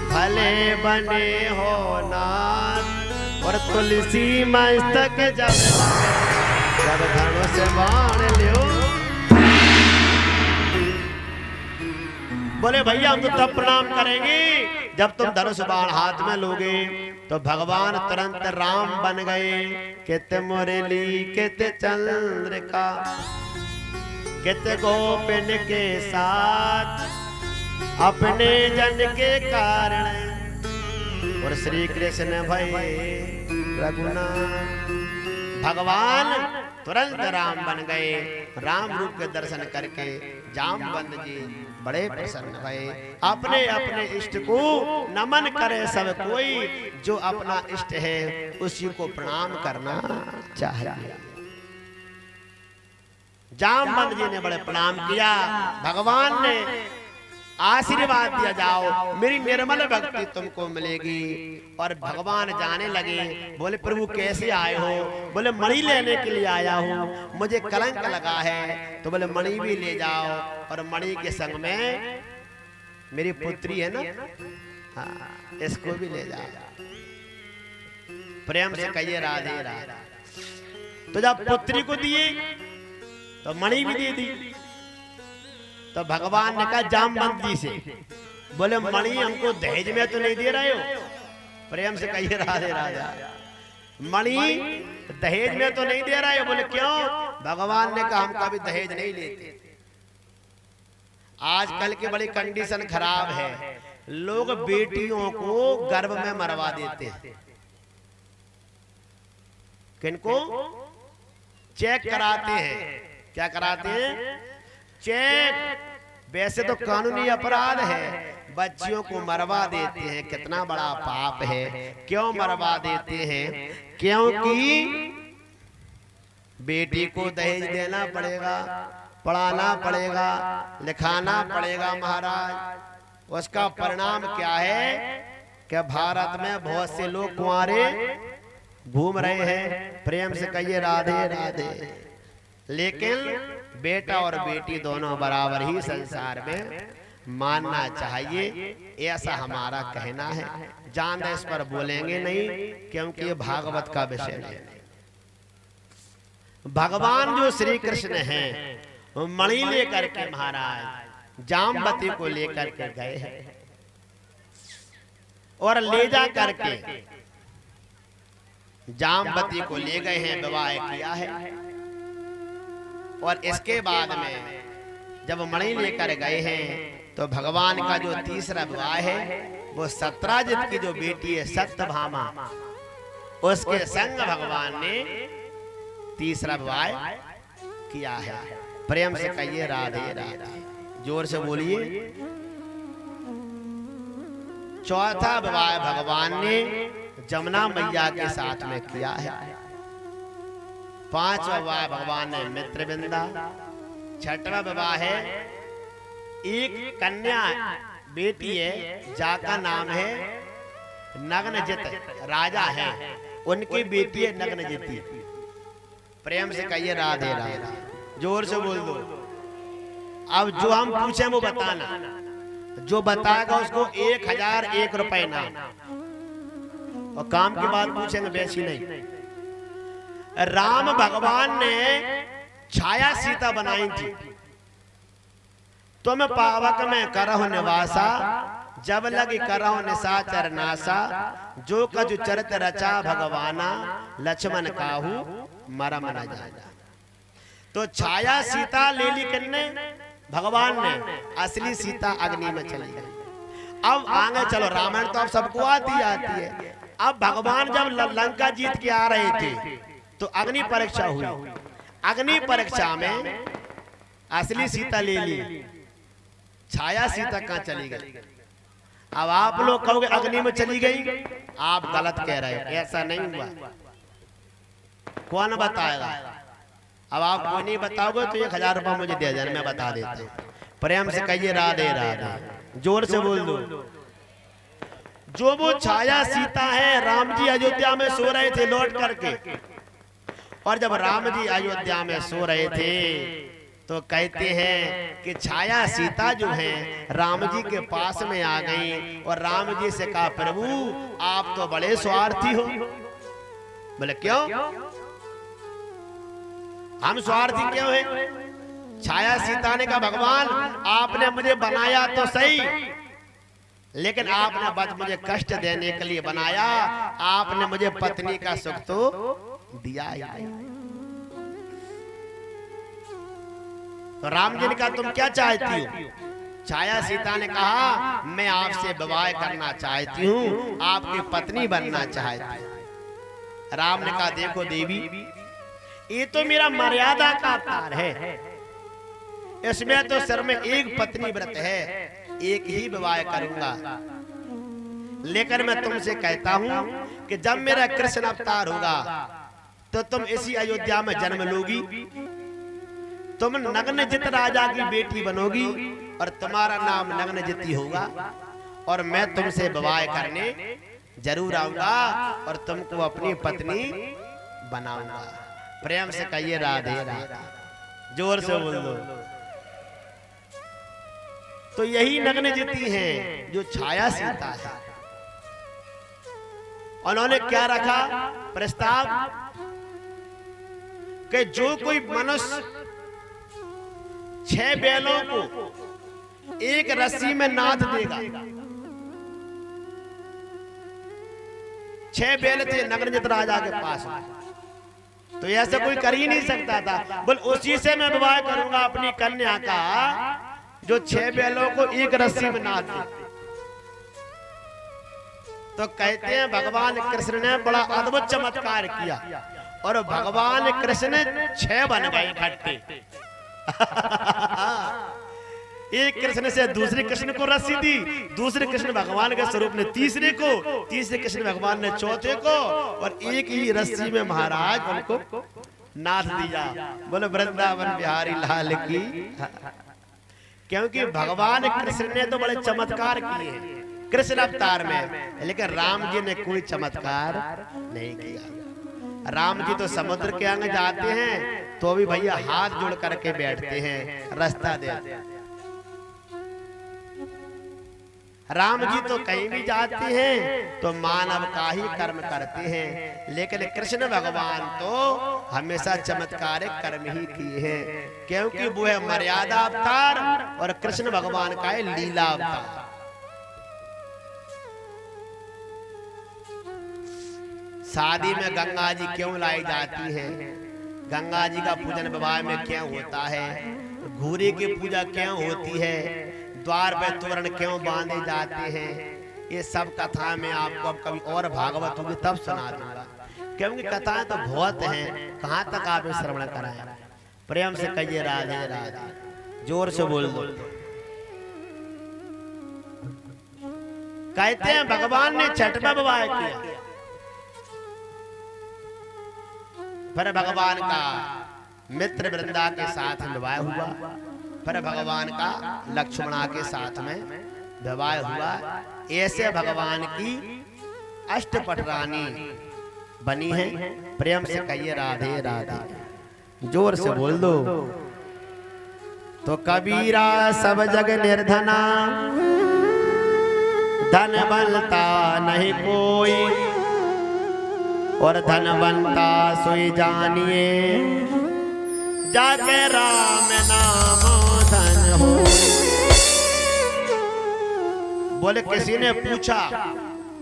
भले बने हो नाथ और तुलसी मस्तक जब धनुष बाण लियो। बोले भैया हम तो तब प्रणाम करेंगे जब तुम धनुष बाण हाथ में लोगे। तो भगवान तुरंत राम बन गए। कित मुरली कित चंद्रिका कित गोपिन के साथ अपने जन के कारण। और श्री कृष्ण भय रघुनाथ। भगवान तुरंत राम बन गए। राम रूप के दर्शन करके जामवंत जी बड़े प्रसन्न भये। अपने अपने इष्ट को नमन करे सब कोई, जो अपना इष्ट है उसी को प्रणाम करना चाहिए। जामवंत जी ने बड़े प्रणाम किया। भगवान ने आशीर्वाद दिया जाओ मेरी निर्मल भक्ति तुमको मिलेगी। और भगवान जाने लगे। बोले प्रभु कैसे आए हो? बोले मणि लेने के लिए आया हूँ, मुझे कलंक लगा है। तो बोले मणि भी ले जाओ और मणि के संग में मेरी पुत्री है ना, हाँ, इसको भी ले जाओ। प्रेम से कहिए राधे राधे। तो जब पुत्री को दिए तो मणि भी दे दी। तो भगवान ने कहा जामवंत जी से, बोले मणि हमको दहेज में तो नहीं दे रहे हो? प्रेम से कहिए राधे राधे। मणि दहेज में तो नहीं दे रहे हो? बोले क्यों? भगवान ने कहा हम कभी दहेज नहीं लेते। आजकल की बड़ी कंडीशन खराब है, लोग बेटियों को गर्भ में मरवा देते हैं। किनको? चेक कराते हैं। क्या कराते हैं? चेक। वैसे तो कानूनी अपराध है, बच्चियों को मरवा देते हैं। कितना बड़ा पाप है। क्यों मरवा देते हैं? क्योंकि बेटी को दहेज देना पड़ेगा, पढ़ाना पड़ेगा, लिखाना पड़ेगा महाराज। उसका परिणाम क्या है कि भारत में बहुत से लोग कुंवारे घूम रहे हैं। प्रेम से कहिए राधे राधे। लेकिन बेटा और बेटी दोनों बराबर ही संसार में मानना चाहिए, ऐसा हमारा कहना है। ज्यादा इस पर बोलेंगे नहीं, क्योंकि ये भागवत का विषय है। भगवान जो श्री कृष्ण हैं मणि लेकर के महाराज जामवती को लेकर के गए हैं और ले जा करके जामवती को ले गए हैं, विवाह किया है। और इसके बाद में जब मणि लेकर गए हैं तो भगवान का जो तीसरा विवाह है वो सत्राजित की जो बेटी है सत्यभामा, उसके संग भगवान ने तीसरा विवाह किया है। प्रेम से कहिए राधे राधे, जोर से बोलिए। चौथा विवाह भगवान ने जमुना मैया के साथ में किया है। पांचवा विवाह भगवान ने मित्रविंदा। छठवां विवाह है एक कन्या बेटी है जाका नाम है नग्नजित, राजा है, उनकी बेटी है नग्नजिती। प्रेम से कहिए राधे राधे, जोर से बोल दो। अब जो हम पूछे वो बताना, जो बताएगा उसको 1001 रुपए ना, और काम की बात पूछेंगे वैसी नहीं। राम भगवान ने छाया सीता बनाई थी। तुम पावक में करहु निवासा, जब लगी करहु निशाचर नासा, जो कजु चरित रचा भगवाना, लक्ष्मण काहू मरम न जाना। तो छाया सीता ले ली किन्ने? भगवान ने। असली सीता अग्नि में चली गई। अब आगे चलो, रामायण तो अब सबको आती है। अब भगवान जब लंका जीत के आ रहे थे तो अग्नि परीक्षा हुई। अग्नि परीक्षा में असली सीता ले ली, छाया सीता कहां चली गई? अब आप लोग कहोगे अग्नि में चली गई, आप गलत कह रहे हो, ऐसा नहीं हुआ। कौन बताएगा? अब आप कोई नहीं बताओगे तो 1000 रुपया मुझे दे देना, मैं बता देता हूं। प्रेम से कहिए राधे राधे, जोर से बोल दो। जो वो छाया सीता है, राम जी अयोध्या में सो रहे थे लौट करके, और जब राम जी अयोध्या में सो रहे थे तो कहते हैं कि छाया सीता जो है राम जी के पास में आ गई और राम जी से कहा, प्रभु आप तो बड़े स्वार्थी हो। बोले क्यों? हम स्वार्थी क्यों हैं? छाया सीता ने कहा, भगवान आपने मुझे बनाया तो सही, लेकिन आपने बस मुझे कष्ट देने के लिए बनाया, आपने मुझे पत्नी का सुख तो दिया ही। तो राम जी ने कहा, तुम क्या चाहती हो? छाया सीता ने कहा, मैं आपसे विवाह करना चाहती हूँ, आपकी पत्नी बनना चाहती हूँ। राम ने कहा, देखो देवी, ये तो मेरा मर्यादा का तार है, इसमें तो सिर में एक पत्नी व्रत है, एक ही विवाह करूंगा। लेकिन मैं तुमसे कहता हूं कि जब मेरा कृष्ण अवतार होगा तो तुम इसी अयोध्या में जन्म लोगी, तुम नग्नजित राजा की बेटी बनोगी और तुम्हारा नाम नग्नजिती होगा, और मैं तुमसे विवाह करने जरूर आऊंगा और तुमको अपनी पत्नी बनाऊंगा। प्रेम से कहिए राधे राधे, जोर से बोल दो। तो यही नग्नजिती हैं जो छाया सीता है। उन्होंने क्या रखा प्रस्ताव कि जो कोई मनुष्य 6 बैलों को एक रस्सी में नाथ देगा। 6 बैल थे नग्नजित राजा के पास, तो ऐसा कोई कर ही नहीं सकता था। बोल उसी से मैं विवाह करूंगा अपनी कन्या का, जो 6 बैलों को एक रस्सी में नाथ दे। तो कहते हैं भगवान कृष्ण ने बड़ा अद्भुत चमत्कार किया, और भगवान कृष्ण 6 बन गए इकट्ठे। एक कृष्ण से दूसरे कृष्ण को रस्सी दी, दूसरे कृष्ण भगवान के स्वरूप ने तीसरे को, तीसरे कृष्ण भगवान ने चौथे को, और एक ही रस्सी में महाराज उनको नाथ दिया। बोले वृंदावन बिहारी लाल की। क्योंकि भगवान कृष्ण ने तो बड़े चमत्कार किए हैं कृष्ण अवतार में, लेकिन राम जी ने कोई चमत्कार नहीं किया। राम जी तो समुद्र के अंग जाते हैं तो भी भैया हाथ जोड़ करके बैठते हैं, रास्ता देते हैं। राम जी तो कहीं भी जाते हैं तो मानव का ही कर्म करते हैं, लेकिन कृष्ण भगवान तो हमेशा चमत्कारिक कर्म ही किए हैं, क्योंकि वो है मर्यादा अवतार और कृष्ण भगवान का है लीला अवतार। शादी में गंगा जी क्यों लाई जाती है, गंगा जी का पूजन विवाह में क्यों होता है, घूरी की पूजा क्यों होती है, द्वार पर तोरण क्यों बांधे जाते हैं, ये सब कथा में आपको अब कभी और भागवत होगी तब सुना दूंगा, क्योंकि कथाएं तो बहुत हैं, कहां तक आप श्रवण कराएं। प्रेम से कहिए राधे राधे, जोर से बोल दो। कहते हैं भगवान ने छठवां विवाह किया, फिर भगवान का मित्र वृंदा के साथ विवाह हुआ, फिर भगवान का लक्ष्मणा के साथ में विवाह हुआ। ऐसे भगवान की अष्टपट रानी बनी है। प्रेम से कहिए राधे राधे, जोर से बोल दो। तो कबीरा सब जग निर्धना, धन बनता नहीं कोई, और धनवंता सोई जानिए, जाके राम नाम धन हो। बोले किसी ने पूछा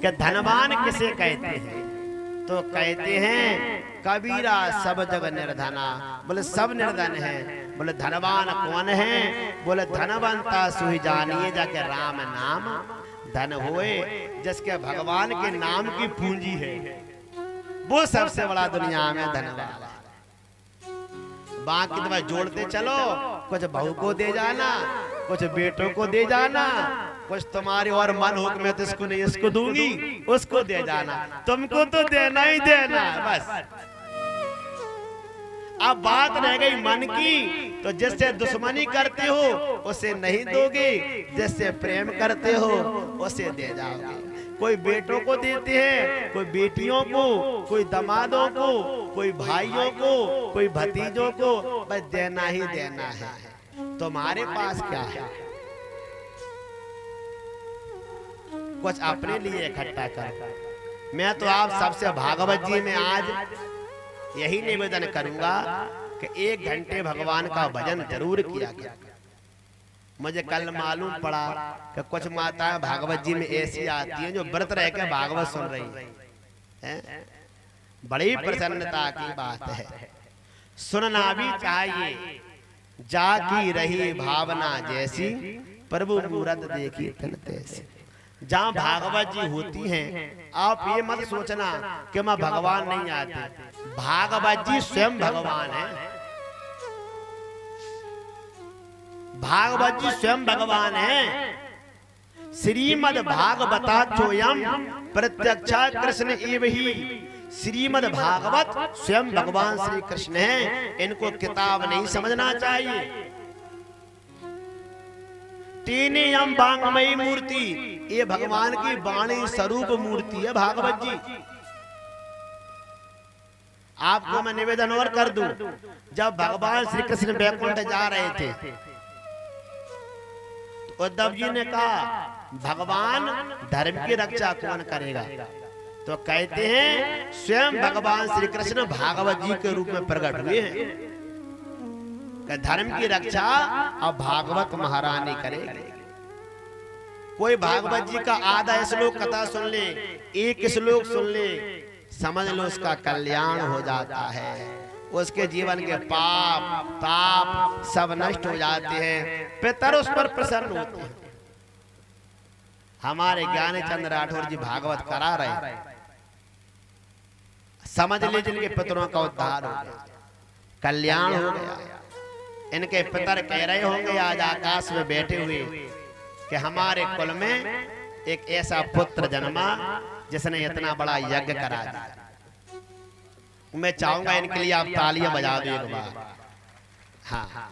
कि धनवान किसे कहते हैं, तो कहते हैं कबीरा सब जग निर्धना। बोले सब निर्धन है। बोले धनवान कौन है, बोले धनवंता सोई जानिए, जाके राम नाम धन होए, जिसके भगवान के नाम की पूंजी है वो सबसे बड़ा दुनिया में धनवान। बाकी तो जोड़ते चलो, कुछ बहू को दे जाना, कुछ बेटों को दे जाना, कुछ तुम्हारे और मन हो मैं तो इसको नहीं इसको दूंगी, उसको दे जाना, तुमको तो देना ही देना बस। अब बात रह गई मन की, तो जिससे दुश्मनी करते हो उसे नहीं दोगे, जिससे प्रेम करते हो उसे दे जाओगे। कोई बेटों को देते हैं, कोई बेटियों को, कोई दामादों को, कोई भाइयों को, कोई भतीजों को, बस देना ही देना है। तुम्हारे पास क्या है, कुछ अपने लिए इकट्ठा कर। मैं तो आप सबसे भागवत जी में आज यही निवेदन करूंगा कि 1 घंटे भगवान का भजन जरूर किया करें। मुझे कल मालूम पड़ा कि कुछ माताएं भागवत जी में ऐसी आती हैं जो व्रत रह के भागवत सुन रही हैं। बड़ी प्रसन्नता की बात है, सुनना भी चाहिए। जाकी रही भावना जैसी, प्रभु मूरत देखी तन तैसी। जहाँ भागवत जी होती हैं, आप ये मत सोचना कि मैं भगवान नहीं आते, भागवत जी स्वयं भगवान है। भागवत जी स्वयं भगवान है। श्रीमद् भागवता चोयम प्रत्यक्षा कृष्ण एव ही। श्रीमद् भागवत स्वयं भगवान श्री कृष्ण है, इनको किताब नहीं समझना चाहिए। तीनयम वाङ्मयी मूर्ति, ये भगवान की वाणी स्वरूप मूर्ति है भागवत जी। आपको मैं निवेदन और कर दूं, जब भगवान श्री कृष्ण वैकुंठ जा रहे थे, उद्धव जी ने कहा भगवान धर्म की रक्षा कौन करेगा, तो कहते हैं स्वयं भगवान श्री कृष्ण भागवत जी के रूप में प्रकट हुए हैं कि धर्म की रक्षा अब भागवत महारानी करेगी। कोई भागवत जी का आधा श्लोक कथा सुन ले, एक श्लोक सुन ले, समझ लो उसका कल्याण हो जाता है। उसके जीवन के पाप ताप सब नष्ट हो जाते हैं, पितर उस पर प्रसन्न होते हैं। हमारे ज्ञानी चंद्र राठौर जी भागवत करा रहे, समझ ले जिनके पितरों का उद्धार हो गया, कल्याण हो गया। इनके पितर कह रहे होंगे आज आकाश में बैठे हुए कि हमारे कुल में एक ऐसा पुत्र जन्मा जिसने इतना बड़ा यज्ञ करा दिया। मैं चाहूंगा इनके लिए आप तालियां बजा दो एक बार। हाँ,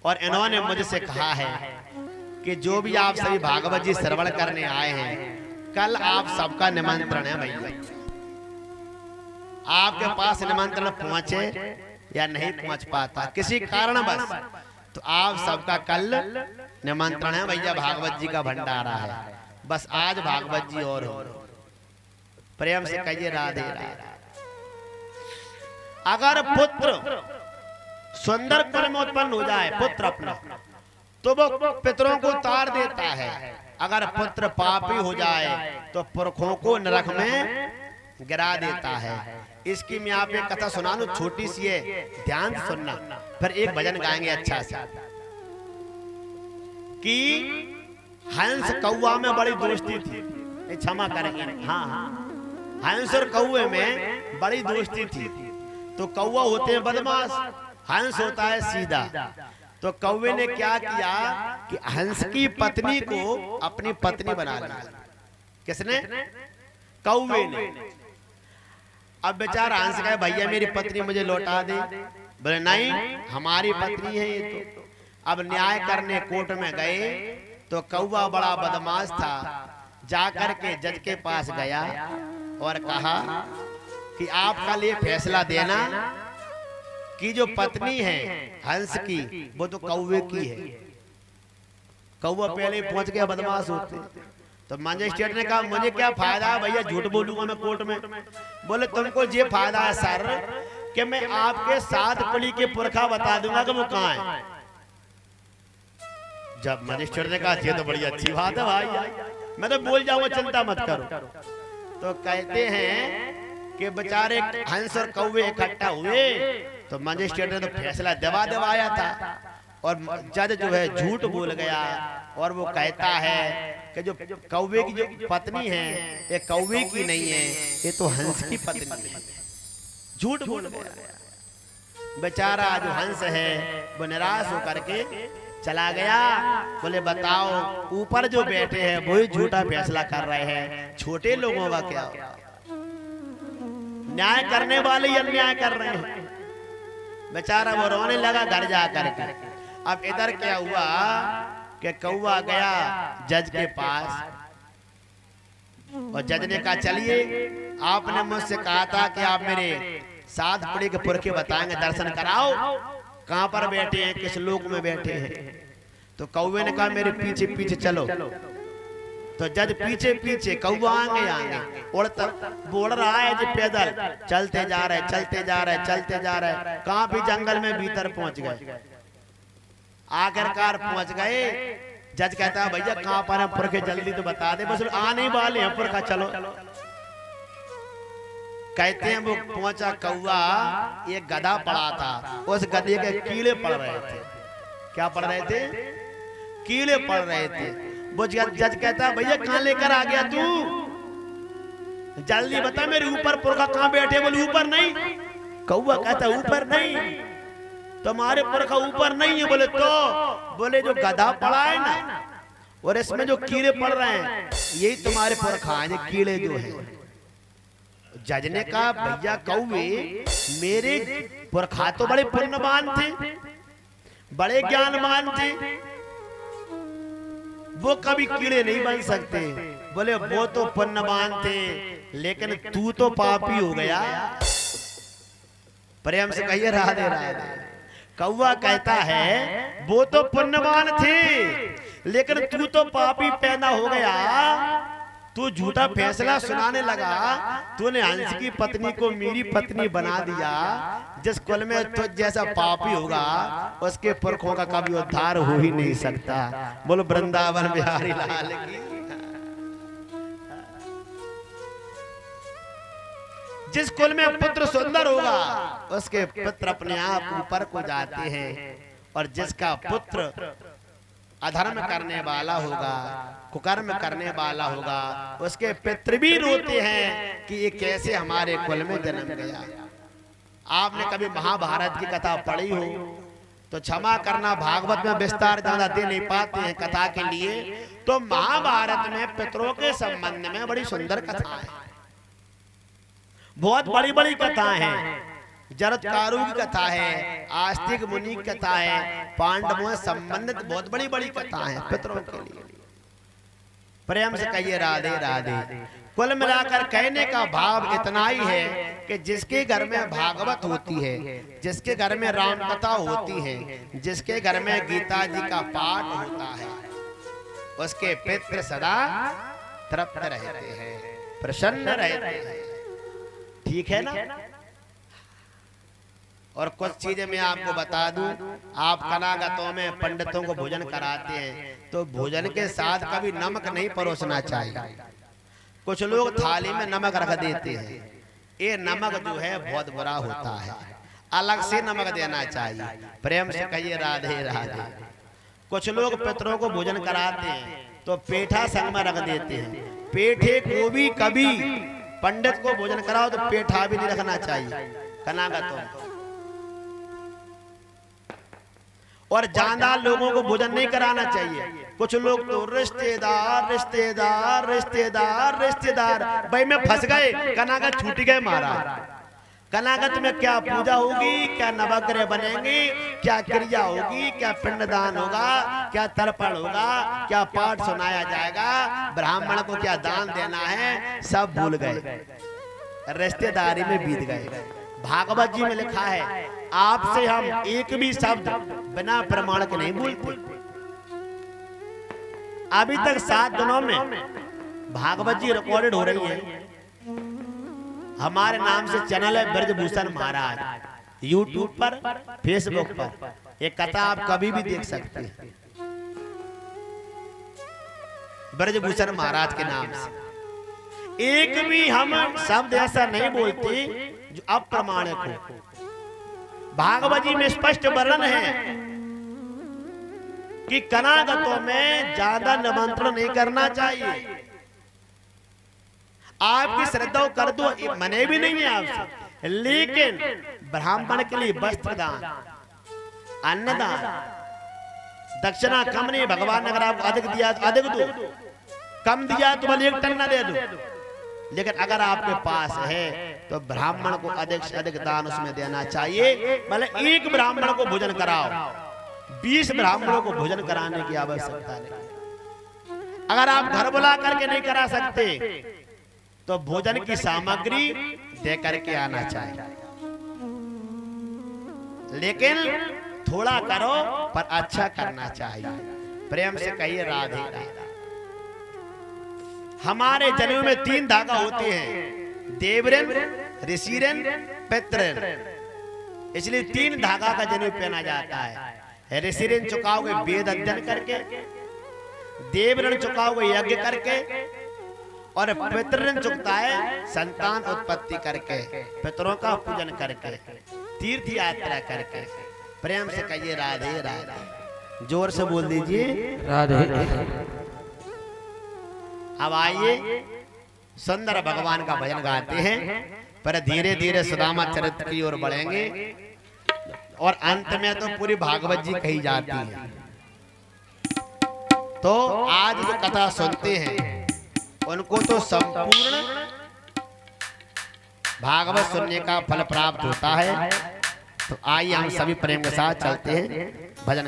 और इन्होंने मुझसे कहा है कि जो भी आप सभी भागवत जी श्रवण करने आए हैं, कल आप सबका निमंत्रण है भैया। आपके पास निमंत्रण पहुंचे या नहीं पहुंच पाता किसी कारण बस, तो आप सबका कल निमंत्रण है भैया। भागवत जी का भंडारा है, बस आज भागवत जी और हो। प्रेम से कहिए राधे राधे। अगर पुत्र सुंदर कुल में उत्पन्न हो जाए पुत्र अपना, तो वो पितरों को तार देता है। अगर पुत्र पापी हो जाए तो पुरखों को नरक में गिरा देता है। इसकी मैं आप एक कथा सुना दूं, छोटी सी है, ध्यान से सुनना, फिर एक भजन गाएंगे अच्छा सा। कि हंस कौवा में बड़ी दोस्ती थी, क्षमा करेंगे, हाँ हंस और कौवे में बड़ी दोस्ती थी। तो कौवा होते हैं बदमाश, हंस होता है सीधा। तो कौवे ने क्या किया कि हंस की पत्नी को अपनी पत्नी बना लिया। किसने? कौवे ने। अब बेचारा हंस कहे भैया मेरी पत्नी मुझे लौटा दे। बोले नहीं, हमारी पत्नी है ये तो। अब न्याय करने कोर्ट में गए तो कौवा बड़ा बदमाश था, जाकर के जज के पास गया और कहा कि आप कल ये फैसला देना कि जो पत्नी है हंस की वो तो कौवे की है। कौवा पहले ही पहुंच गया, बदमाश होते। तो मजिस्ट्रेट ने कहा मुझे क्या फायदा है भैया, झूठ बोलूंगा मैं कोर्ट में। बोले तुमको ये फायदा है सर कि मैं आपके 7 पीढ़ी के पुरखा बता दूंगा कि वो कहाँ है। जब मजिस्ट्रेट ने कहा ये तो बड़ी अच्छी बात है भाई, मैं तो बोल जाऊंगा, चिंता मत करो। तो कहते हैं कि बेचारे हंस और कौवे इकट्ठा हुए तो मजिस्ट्रेट ने तो फैसला दिवाया था, और जज जो है झूठ बोल गया और वो कहता है कि जो कौवे की जो पत्नी है ये कौवे की नहीं है, ये तो हंस की पत्नी है। झूठ बोल गया। बेचारा जो हंस है वो निराश होकर के चला गया। बोले बताओ ऊपर जो बैठे हैं वही झूठा फैसला कर रहे हैं, छोटे लोगों का क्या होगा? न्याय करने वाले ही अन्याय कर रहे हैं। बेचारा वो रोने लगा घर जाकर के। अब इधर क्या हुआ कि कौवा गया जज के पास और जज ने कहा चलिए आपने मुझसे कहा था कि आप मेरे 7 पीढ़ी के पुरखे बताएंगे, दर्शन कराओ, कहां पर बैठे हैं, किस लोक में बैठे हैं। तो कौवे ने कहा मेरे पीछे पीछे चलो। तो जज पीछे पीछे, कौवा आगे उड़ता बोल रहा है जो पैदल चलते जा रहे चलते जा रहे चलते जा रहे, कहां भी जंगल में भीतर पहुंच गए। आखिरकार पहुंच गए। जज कहता है भैया कहां पर है पुरखे, जल्दी तो बता दे, बस आने वाले हैं पुरखा, चलो। कहते हैं वो पहुंचा, कौवा एक गधा पड़ा था, उस गधे के कीड़े पड़ रहे थे। क्या पड़ रहे थे? कीड़े पड़ रहे थे। वो जज कहता है भैया कहां लेकर आ गया तू, जल्दी बता मेरे ऊपर पुरखा कहां बैठे। बोले ऊपर नहीं। कौवा कहता ऊपर नहीं, तुम्हारे पुरखा ऊपर नहीं है। बोले तो? बोले जो गधा पड़ा है ना और इसमें जो कीड़े पड़ रहे हैं यही तुम्हारे पुरखा हैं, ये कीड़े जो हैं। जज ने कहा भैया कौवे मेरे पुरखा तो बड़े पुण्यवान थे, बड़े ज्ञानवान थे, वो कभी कीड़े नहीं बन सकते। बोले वो तो पुण्यवान थे लेकिन तू तो पापी हो गया। प्रेम से कहिए राधे राधे। कौवा कहता है वो तो पुण्यवान थे लेकिन तू तो पापी पैदा हो गया। तू झूठा फैसला सुनाने लगा, तूने हंस की पत्नी को मेरी पत्नी बना दिया। जिस कुल में तुझ जैसा पापी होगा उसके पुरखों का कभी उद्धार हो ही नहीं सकता। बोलो वृंदावन बिहारी लाल की। जिस कुल में पुत्र सुंदर होगा उसके पुत्र अपने आप ऊपर को जाते हैं, और जिसका पुत्र अधर्म करने वाला होगा, कुकर्म करने वाला होगा, उसके पितृ भी रोते हैं कि ये कैसे हमारे कुल में जन्म गया। आपने कभी महाभारत की कथा पढ़ी हो तो क्षमा करना, भागवत में विस्तार ज्यादा दे नहीं पाते हैं कथा के लिए। तो महाभारत में पितरों के संबंध में बड़ी सुंदर कथा है। बहुत बड़ी बड़ी कथाएं हैं। जरत्कारु की कथा है, आस्तिक मुनि की कथा है, पांडवों से संबंधित बहुत बड़ी बड़ी कथाएं हैं पितरों के लिए। प्रेम से कहिए राधे राधे। कुल मिलाकर कहने का भाव इतना ही है कि जिसके घर में भागवत होती है, जिसके घर में राम कथा होती है, जिसके घर में गीता जी का पाठ होता है, उसके पितृ सदा तृप्त रहते हैं, प्रसन्न रहते हैं। ठीक है ना? और कुछ चीजें मैं आपको बता दूं, आप कलागतों में पंडितों को भोजन कराते हैं तो भोजन के साथ कभी नमक नहीं परोसना चाहिए। कुछ लोग थाली में नमक रख देते हैं, ये नमक जो है बहुत बुरा होता है, अलग से नमक देना चाहिए। प्रेम से कहिए राधे राधे। कुछ लोग पितरों को भोजन कराते हैं तो पेठा संग में रख देते हैं। पेठे को भी कभी पंडित को भोजन कराओ तो पेठा भी नहीं रखना चाहिए कनागतों। और ज्यादा लोगों को भोजन नहीं कराना चाहिए। कुछ लोग तो रिश्तेदार रिश्तेदार रिश्तेदार रिश्तेदार, भाई में फंस गए, कनागत छूट गए महाराज। कनागत में क्या पूजा होगी, क्या नवग्रह बनेंगे, क्या क्रिया होगी, क्या पिंडदान होगा, क्या तर्पण होगा, क्या पाठ सुनाया जाएगा, ब्राह्मण को क्या दान देना है, सब भूल गए, रिश्तेदारी में बीत गए। भागवत जी में लिखा है आपसे हम एक भी शब्द बिना प्रमाण के नहीं बोलते। अभी तक 7 दिनों में भागवत जी रिकॉर्डेड हो रही है। हमारे नाम से चैनल है ब्रजभूषण महाराज, यूट्यूब पर, फेसबुक पर। एक कथा आप कभी भी देख सकते हैं ब्रजभूषण महाराज के नाम से। एक भी हम शब्द ऐसा नहीं बोलते जो अप्रमाणिक हो। भागवत जी में स्पष्ट वर्णन है कि कनागतों में ज्यादा निमंत्रण नहीं करना चाहिए। आपकी श्रद्धा कर दो, मने भी नहीं है आपसे, लेकिन ब्राह्मण के लिए वस्त्र दान, अन्नदान, दक्षिणा कम नहीं। भगवान ने अगर आपको अधिक दिया तो अधिक दो, कम दिया तो भले 1 टन ना दे दो, लेकिन अगर आपके पास है तो ब्राह्मण को अधिक से अधिक दान उसमें देना चाहिए। भले 1 ब्राह्मण को भोजन कराओ, 20 ब्राह्मणों को भोजन कराने की आवश्यकता नहीं। अगर आप घर बुला करके नहीं करा सकते तो भोजन की सामग्री दे करके आना चाहिए, लेकिन थोड़ा करो पर अच्छा करना चाहिए। प्रेम से कहिए राधे राधे। हमारे जनेऊ में 3 धागा होते हैं, देवरन, ऋषिरन, पितरन। इसलिए 3 धागा का जनेऊ पहना जाता है। ऋषिरन चुकाओगे वेद अध्ययन करके, देवरन चुकाओगे यज्ञ करके, और पितरन चुकता है संतान उत्पत्ति करके, पितरों का पूजन करके, तीर्थ यात्रा करके। प्रेम से कहिए राधे राधे। जोर से बोल दीजिए राधे। अब आइए सुंदर भगवान का भजन गाते हैं, पर धीरे धीरे सुदामा चरित्र की ओर बढ़ेंगे और अंत में तो पूरी भागवत जी कही जाती है। तो आज जो कथा सुनते हैं उनको तो संपूर्ण भागवत सुनने का फल प्राप्त होता है। तो आइए हम सभी प्रेम के साथ चलते हैं भजन।